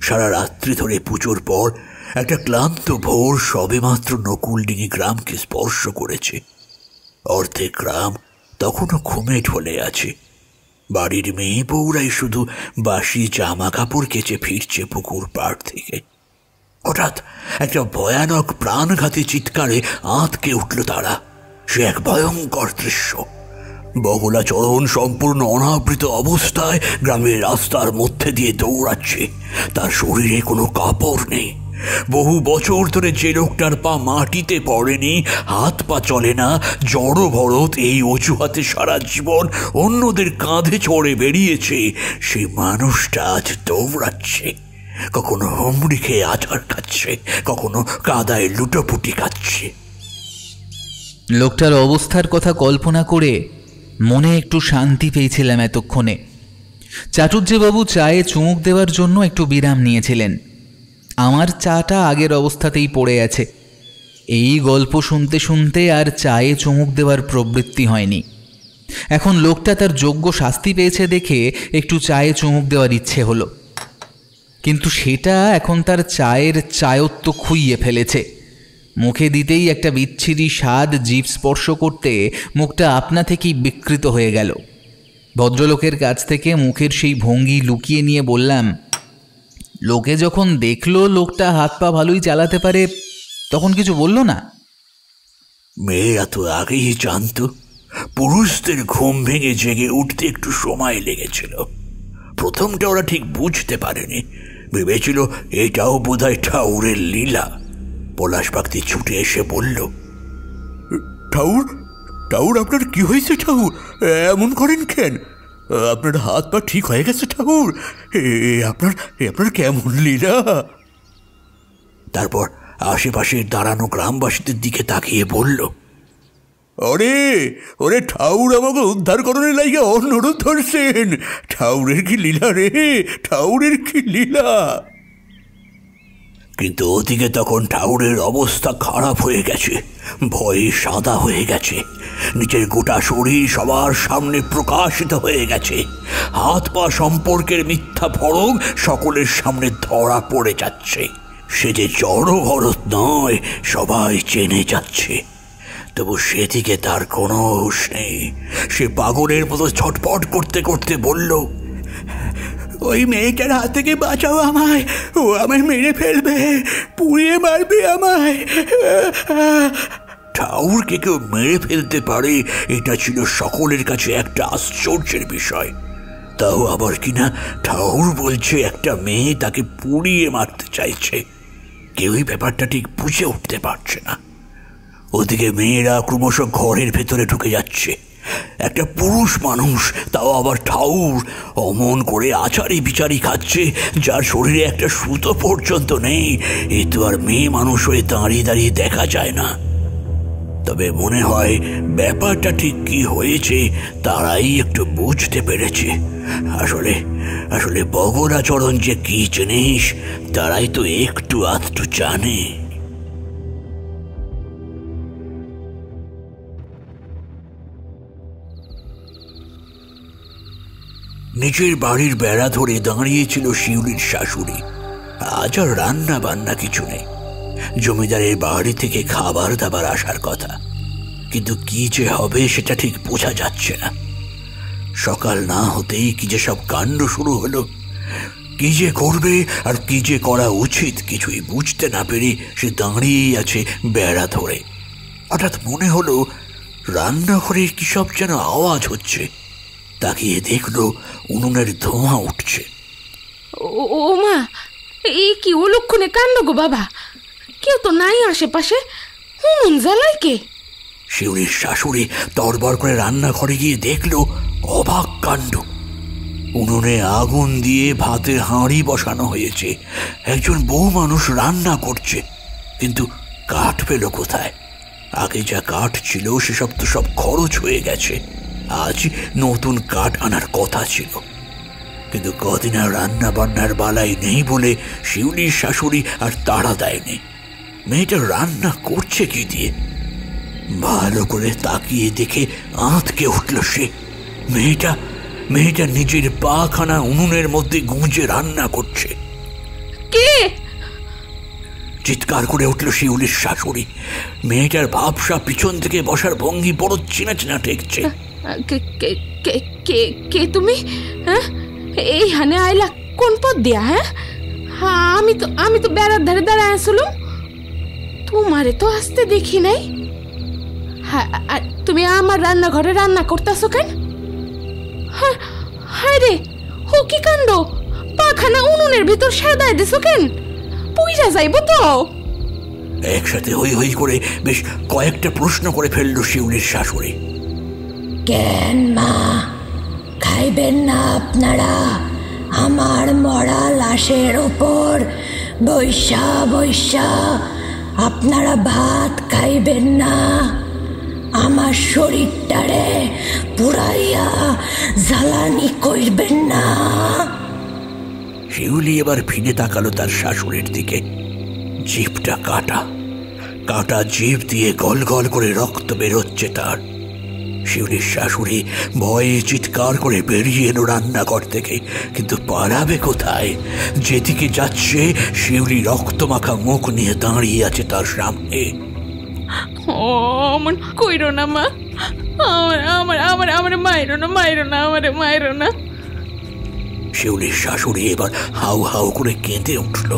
সারা রাত্রি ধরে পুজোর পর একটা ক্লান্ত ভোর সবেমাত্র নকুলডিঙি গ্রামকে স্পর্শ করেছে। অর্ধেক গ্রাম তখনও ঘুমে ঢলে আছে। বাড়ির মেয়ে বউরাই শুধু বাসি জামা কাপড় কেচে ফিরছে পুকুর পাড় থেকে। হঠাৎ একটা ভয়ানক প্রাণঘাতী চিৎকারে আঁতকে উঠল তারা। সে এক ভয়ঙ্কর দৃশ্য। বগলাচরণ সম্পূর্ণ অনাবৃত অবস্থায় গ্রামের রাস্তার মধ্যে দিয়ে দৌড়াচ্ছে। তার শরীরে কোনো কাপড় নেই। বহু বছর ধরে যে লোকটার পা মাটিতে পড়েনি, হাত পা চলে না, জড় ভরত এই অজুহাতে সারা জীবন অন্যদের কাঁধে চড়ে বেরিয়েছে, সেই মানুষটা আজ দৌড়াচ্ছে। কখনো হুমড়ি খেয়ে আছাড় খাচ্ছে, কখনো কাদায় লুটোপুটি খাচ্ছে। লোকটার অবস্থার কথা কল্পনা করে মনে একটু শান্তি পেয়েছিলাম এতক্ষণে। চাটুর্যেবাবু চায়ে চুমুক দেওয়ার জন্য একটু বিরাম নিয়েছিলেন। আমার চাটা আগের অবস্থাতেই পড়ে আছে। এই গল্প শুনতে শুনতে আর চায়ে চুমুক দেওয়ার প্রবৃত্তি হয়নি। এখন লোকটা তার যোগ্য শাস্তি পেয়েছে দেখে একটু চায়ে চুমুক দেওয়ার ইচ্ছে হলো, কিন্তু সেটা এখন তার চায়ের চায়ত্ব খুইয়ে ফেলেছে। মুখে দিতেই একটা বিচ্ছিরি স্বাদ জিভ স্পর্শ করতে মুখটা আপনা থেকেই বিকৃত হয়ে গেল। ভদ্রলোকের কাছ থেকে মুখের সেই ভঙ্গি লুকিয়ে নিয়ে বললাম, লোকে যখন দেখলো লোকটা হাত পা ভালোই চালাতে পারে তখন কিছু বলল না? মেয়েরা তো আগেই জানত। পুরুষদের ঘুম ভেঙে জেগে উঠতে একটু সময় লেগেছিল। প্রথমটা ওরা ঠিক বুঝতে পারেনি, ভেবেছিল এটাও বোধহয় ঠাউরের লীলা। পলাশ বাগদি ছুটে এসে বলল, ঠাউর ঠাউর আপনার কি হয়েছে? ঠাউর এমন করেন কেন? আপনার হাত পা ঠিক হয়ে গেছে ঠাউর? আপনার কেমন লীলা? তারপর আশেপাশের দাঁড়ানো গ্রামবাসীদের দিকে তাকিয়ে বলল, ওরে ঠাউর আমাকে উদ্ধার করণের লাইগা অনুরোধ ধরছেন। ঠাউরের কি লীলা রে, ঠাউরের কি লীলা। কিন্তু ওদিকে তখন ঠাউরের অবস্থা খারাপ হয়ে গেছে, ভয়ে সাদা হয়ে গেছে। নিজের গোটা শরীর সবার সামনে প্রকাশিত হয়ে গেছে। হাত পা সম্পর্কের মিথ্যা ফরক সকলের সামনে ধরা পড়ে যাচ্ছে। সে যে জড় ভরত নয় সবাই চেনে যাচ্ছে। তবু সেদিকে তার কোনো হুঁশ নেই। সে পাগলের মতো ছটপট করতে করতে বলল, ওই মেয়েটার হাত থেকে বাঁচাও আমায়, ও আমায় মেরে ফেলবে, পুড়িয়ে মারবে আমায়। ঠাউরকে কেউ মেরে ফেলতে পারে এটা ছিল সকলের কাছে একটা আশ্চর্যের বিষয়। তাও আবার কিনা ঠাউর বলছে একটা মেয়ে তাকে পুড়িয়ে মারতে চাইছে। কেউই ব্যাপারটা ঠিক বুঝে উঠতে পারছে না। ওদিকে মেয়েরা ক্রমশ ঘরের ভেতরে ঢুকে যাচ্ছে। একটা পুরুষ মানুষ, তাও আবার ঠাউর, অমন করে আচারি বিচারি খাচ্ছে, যার শরীরে একটা সুতো পর্যন্ত নেই। এ তো আর মেয়ে মানুষ হয়ে দাঁড়িয়ে দাঁড়িয়ে দেখা যায় না। তবে মনে হয় ব্যাপারটা ঠিক কি হয়েছে তারাই একটু বুঝতে পেরেছে। আসলে আসলে বগলাচরণ যে কি জিনিস তারাই তো একটু আধটু জানে। নিজের বাড়ির বেড়া ধরে দাঁড়িয়েছিল শিউলির শাশুড়ি। আজ আর রান্না বান্না কিছু নেই। জমিদারের বাড়ি থেকে খাবার দাবার আসার কথা, কিন্তু কি যে হবে সেটা ঠিক বোঝা যাচ্ছে না। সকাল না হতেই কি যে সব কাণ্ড শুরু হলো। কি যে করবে আর কি যে করা উচিত কিছুই বুঝতে না পেরে সে দাঁড়িয়েই আছে বেড়া ধরে। হঠাৎ মনে হলো রান্নাঘরে কি সব যেন আওয়াজ হচ্ছে। তাকিয়ে দেখলো উনুনের ধোঁয়া উঠছে। ও মা, এই কি অলক্ষণে কাণ্ড গো বাবা! কেউ তো নাই আশেপাশে, উনুন জ্বালায় কে? শিউলির শাশুড়ি তরবর করে রান্নাঘরে গিয়ে দেখলো অবাক কাণ্ড। উনুনে আগুন দিয়ে ভাতের হাঁড়ি বসানো হয়েছে। একজন বউ মানুষ রান্না করছে, কিন্তু কাঠ পেল কোথায়? আগে যা কাঠ ছিল সেসব তো সব খরচ হয়ে গেছে। আজ নতুন কাঠ আনার কথা ছিল, কিন্তু কদিন আর রান্না বান্নার বালাই নেই বলে শিউলির শাশুড়ি আর তাড়া দেয়নি। মেয়েটা রান্না করছে কি দিয়ে? ভালো করে তাকিয়ে দেখে আঁতকে উঠল সে। মেয়েটা নিজের পাখানা উনুনের মধ্যে গুঁজে রান্না করছে। কে? চিৎকার করে উঠল শিউলির শাশুড়ি। মেয়েটার ভাবসা পিছন থেকে বসার ভঙ্গি বড় চেনা চেনা ঠেকছে। কে তুমি? হ্যাঁ, এই হানে আইলা কোন পথ দিয়া? হ্যাঁ, আমি তো বেড়ার ধারে দাঁড়ায় আসলাম, তোমারে তো আসতে দেখি নাই। হ্যাঁ, তুমি আমার রান্নাঘরে রান্না করতেছো কেন? হায় রে, ও কি কাণ্ড! পাখানা উনুনের ভিতর সাদায় দিছো কেন? পুইরা যাইব তো। একসাথে হই হই করে বেশ কয়েকটা প্রশ্ন করে ফেলল শিউলির শাশুড়ি। কেন মা, খাইবেন না আপনারা আমার মরা লাশের ওপর বৈশা বৈশা? আপনারা ভাত খাইবেন না? আমার শরীরটারে পুরাইয়া জ্বালানি করবেন না? শিউলি এবার ফিরে তাকালো তার শাশুড়ির দিকে। জিভটা কাটা কাটা জিভ দিয়ে গল গল করে রক্ত বেরোচ্ছে তার। শিউলির শাশুড়ি ভয়ে চিৎকার করে বেরিয়ে এলো রান্নাঘর থেকে, কিন্তু পালাবে কোথায়? যেদিকে যাচ্ছে শিউলি রক্তমাখা মুখ নিয়ে দাঁড়িয়ে আছে তার সামনে। অমন কইরো না মা, আমার মাইরো না। শিউলির শাশুড়ি এবার হাউ হাউ করে কেঁদে উঠল।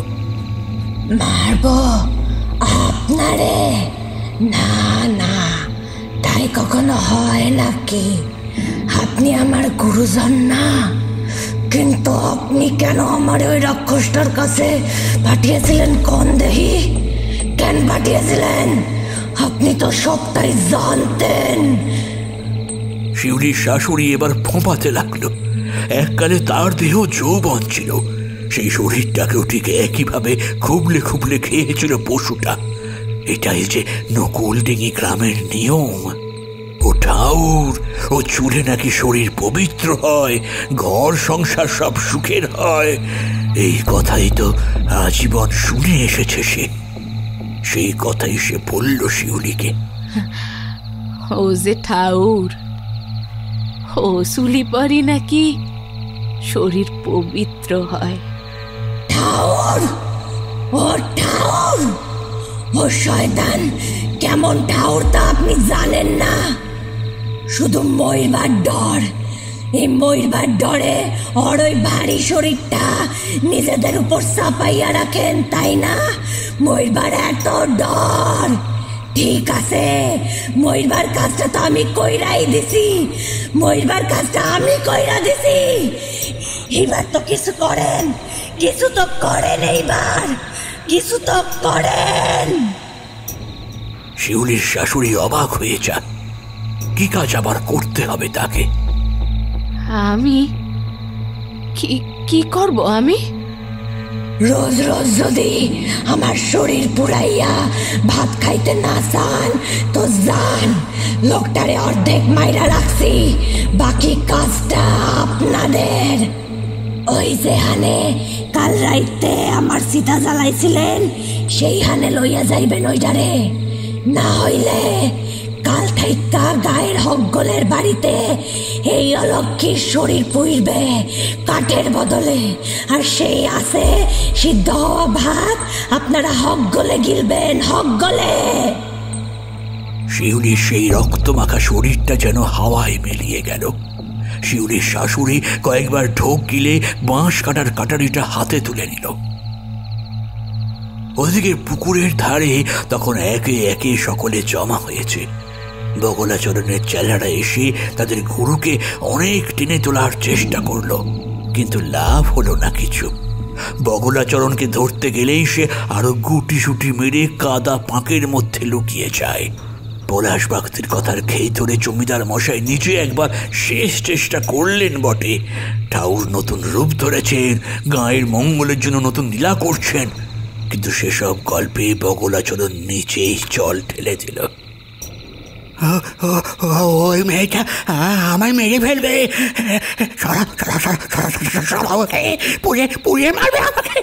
মারব আপনারে? না না, তাই কখনো হয় নাকি? আপনি আমার গুরুজন না, কিন্তু আপনি কেন আমার ওই রাক্ষসটার কাছে পাঠিয়েছিলেন? কোন দেহি কেন পাঠিয়েছিলেন? আপনি তো সবটাই জানতেন। শিউলির শাশুড়ি এবার ফোঁপাতে লাগলো। এককালে তার দেহ যৌবন ছিল, সেই শরীরটাকেও ঠিক একইভাবে খুবলে খুবলে খেয়েছিল পশুটা। এটাই যে নকুলডিঙি গ্রামের নিয়ম। ও ঠাউর, ও চুলে নাকি শরীর পবিত্র হয়, ঘর সংসার সব সুখের হয়। এই কথাই তো আজীবন শুনে এসেছে সে। সেই কথাই সে বলল শিউলিকে। ও যে ঠাউর, ও চুলি পরি নাকি শরীর পবিত্র হয়। ঠাউর, ও ঠাউর, ও শয়তান কেমন ঠাউর তা আপনি জানেন না। শুধু মরবার ডর, এই মরবার ডরে ওর ওই ভারী শরীরটা নিজেদের উপর চাপাইয়া রাখেন, তাই না? মরবার এত ডর, ঠিক আছে, মইরবার কাজটা তো আমি কইরাই দিছি, মইরবার কাজটা আমি কইরা দিছি। এইবার তো কিছু করেন, কিছু তো করেন, এইবার কিছু তো করেন। শিউলির শাশুড়ি অবাক হয়ে যান। কি কাজ আবার করতে হবে তাকে? আমি কি করব? আমি রোজ রোজ যদি আমার শরীর পুরাইয়া ভাত খাইতে না চান তো যান, লোকটারে অর্ধেক মাইরা রাখছি, বাকি কাজটা আপনাদের। ওই যে হানে কাল রাইতে আমার সীতা জ্বালাইছিলেন, সেই হানে লইয়া যাইবেন ওইটারে। না হইলে কাল থাইকা গায়ের হকগলের বাড়িতে এই অলক্ষীর শরীর পুইরবে কাঠের বদলে, আর সেই আছে সিদ্ধ হওয়া ভাত আপনারা হকগলে গিলবেন, হকগলে। শিউলির সেই রক্তমাখা শরীরটা যেন হাওয়ায় মিলিয়ে গেল। শিউলির শাশুড়ি কয়েকবার ঢোক গিলে বাঁশ কাটার কাটারিটা হাতে তুলে নিল। ওদিকে পুকুরের ধারে তখন একে একে সকলে জমা হয়েছে। বগলাচরণের চেলারা এসে তাদের গুরুকে অনেক টেনে তোলার চেষ্টা করলো, কিন্তু লাভ হলো না কিছু। বগলাচরণকে ধরতে গেলেই সে আরো গুটি সুটি মেরে কাদা পাঁকের মধ্যে লুকিয়ে যায়। পলাশ বাগদির কথার খেই ধরে জমিদার মশাই নিজে একবার শেষ চেষ্টা করলেন বটে। ঠাউর নতুন রূপ ধরেছেন, গায়ের মঙ্গলের জন্য নতুন লীলা করছেন, কিন্তু সেসব গল্পে বগলাচরণ নিচেই জল ঢেলে দিল। ওই মেয়েটা আমায় মেরে ফেলবে, পুড়িয়ে মারবে আমাকে,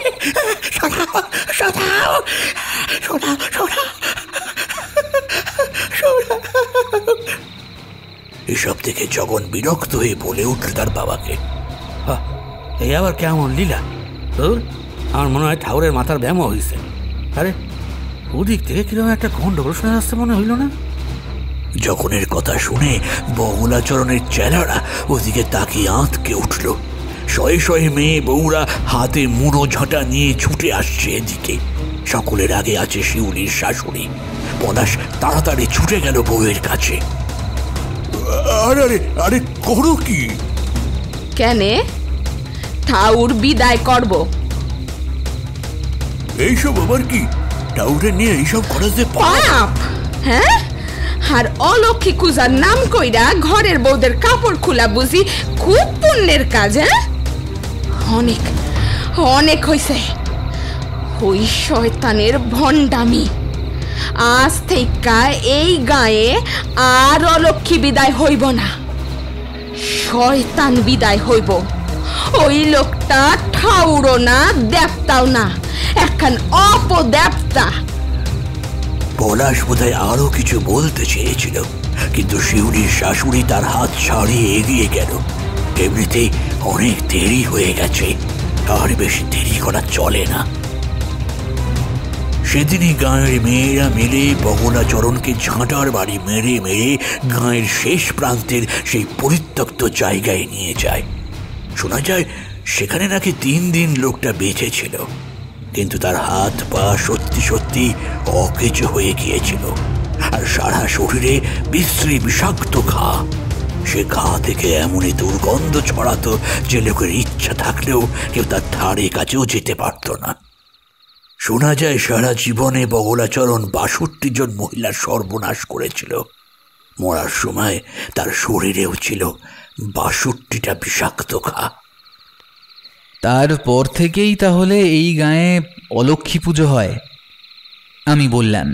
এসব দেখে জগন বিরক্ত হয়ে বলে উঠল তার বাবাকে, এই আবার কেমন লীলা? আমার মনে হয় ঠাউরের মাথার ব্যায়াম হয়েছে। আরে ওদিক থেকে কিরকম একটা গন্ডগোল শোনা যাচ্ছে মনে হইল না? জগনের কথা শুনে বগলাচরণের চেলারা ওদিকে তাকিয়ে আঁতকে উঠল। শয়ে শয়ে মেয়ে বউরা হাতে মুড়ো ঝাঁটা নিয়ে ছুটে আসছে এদিকে। সকলের আগে আছে শিউলির শাশুড়ি। পলাশ তাড়াতাড়ি ছুটে গেল বউয়ের কাছে। আরে আরে করো কি? কেনে? ঠাউর বিদায় করব। এইসব আবার কি? ঠাউরে নিয়ে এইসব করা যে পাপ, হ্যাঁ? আর অলক্ষী কুজার নাম কইরা ঘরের বউদের কাপড় খোলা বুঝি খুব পুণ্যের কাজ? হ্যাঁ, অনেক অনেক হইছে। ওই শয়তানের ভণ্ডামি। আজ থেকে এই গায়ে আর অলক্ষী বিদায় হইব না, শয়তান বিদায় হইব। ওই লোকটা ঠাউরও না, দেবতাও না, এখন অপদেবতা। পলাশ বোধহয় আরো কিছু বলতে চেয়েছিল, কিন্তু শিউলির শাশুড়ি তার হাত ছাড়িয়ে এগিয়ে গেল। এমনিতেই অনেক দেরি হয়ে গেছে, আর বেশি দেরি করা চলে না। সেদিনই গাঁয়ের মেয়েরা মিলে বগলাচরণকে ঝাঁটার বাড়ি মেরে মেরে গাঁয়ের শেষ প্রান্তের সেই পরিত্যক্ত জায়গায় নিয়ে যায়। শোনা যায় সেখানে নাকি 3 দিন লোকটা বেঁচে ছিল, কিন্তু তার হাত পা সত্যি সত্যি অকেজো হয়ে গিয়েছিল, আর সারা শরীরে বিশ্রী বিষাক্ত ঘা। সে ঘা থেকে এমনই দুর্গন্ধ ছড়াতো যে লোকের ইচ্ছা থাকলেও কেউ তার ধারে কাছেও যেতে পারত না। শোনা যায় সারা জীবনে বগলাচরণ 62 জন মহিলার সর্বনাশ করেছিল। মরার সময় তার শরীরেও ছিল 62টা বিষাক্ত ঘা। তারপর থেকেই তাহলে এই গাঁয়ে অলক্ষী পুজো হয়? আমি বললাম।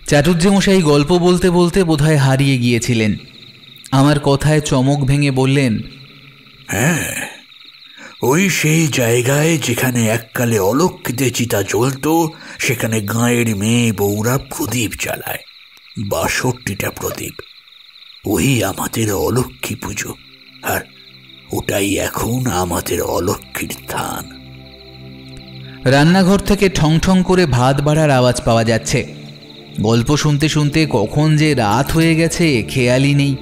চাটুর্যমশাই গল্প বলতে বলতে বোধহয় হারিয়ে গিয়েছিলেন। আমার কথায় চমক ভেঙে বললেন, হ্যাঁ, ওই সেই জায়গায় যেখানে এককালে অলক্ষীতে চিতা জ্বলত, সেখানে গাঁয়ের মেয়ে বউরা প্রদীপ জ্বালায়, 62টা প্রদীপ। ওই আমাদের অলক্ষী পুজো, আর ওটাই এখন আমাদের অলক্ষীর স্থান। রান্নাঘর থেকে ঠং ঠং করে ভাত বাড়ার আওয়াজ পাওয়া যাচ্ছে। গল্প শুনতে শুনতে কখন যে রাত হয়ে গেছে খেয়ালই নেই।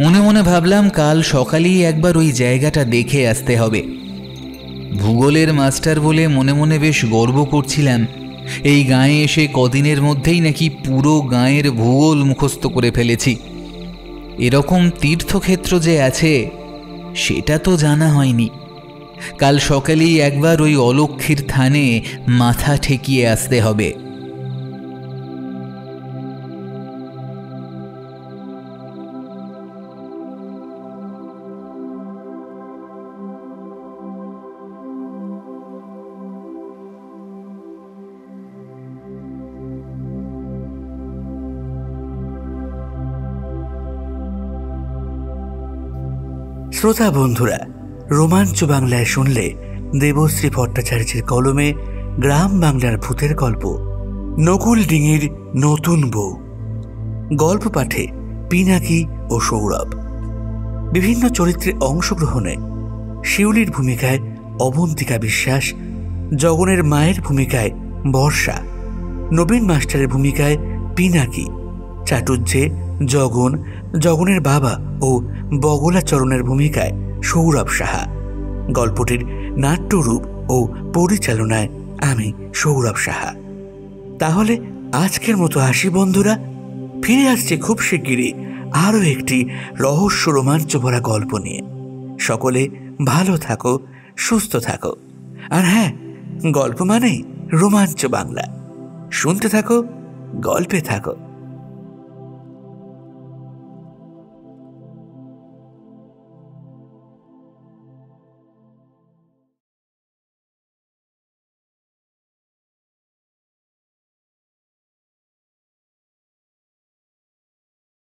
মনে মনে ভাবলাম কাল সকালেই একবার ওই জায়গাটা দেখে আসতে হবে। ভূগোলের মাস্টার বলে মনে মনে বেশ গর্ব করছিলাম এই গাঁয়ে এসে কদিনের মধ্যেই নাকি পুরো গাঁয়ের ভূগোল মুখস্থ করে ফেলেছি। এরকম তীর্থক্ষেত্র যে আছে সেটা তো জানা হয়নি। কাল সকালেই একবার ওই অলক্ষ্মীর থানে মাথা ঠেকিয়ে আসতে হবে। শ্রোতা বন্ধুরা, রোমাঞ্চ বাংলায় শুনলে দেবশ্রী ভট্টাচার্যের কলমে গ্রাম বাংলার ভূতের গল্প নকুল ডিঙির নতুন বউ। গল্প পাঠে পিনাকি ও সৌরভ। বিভিন্ন চরিত্রে অংশগ্রহণে শিউলির ভূমিকায় অবন্তিকা বিশ্বাস, জগনের মায়ের ভূমিকায় বর্ষা, নবীন মাস্টারের ভূমিকায় পিনাকি, চাটুজ্জে জগন, জগনের বাবা ও বগলাচরণের ভূমিকায় সৌরভ সাহা। গল্পটির নাট্যরূপ ও পরিচালনায় আমি সৌরভ সাহা। তাহলে আজকের মতো আসি বন্ধুরা, ফিরে আসছে খুব শিগগিরই আরও একটি রহস্য রোমাঞ্চ ভরা গল্প নিয়ে। সকলে ভালো থাকো, সুস্থ থাকো, আর হ্যাঁ, গল্প মানেই রোমাঞ্চ বাংলা। শুনতে থাকো, গল্পে থাকো।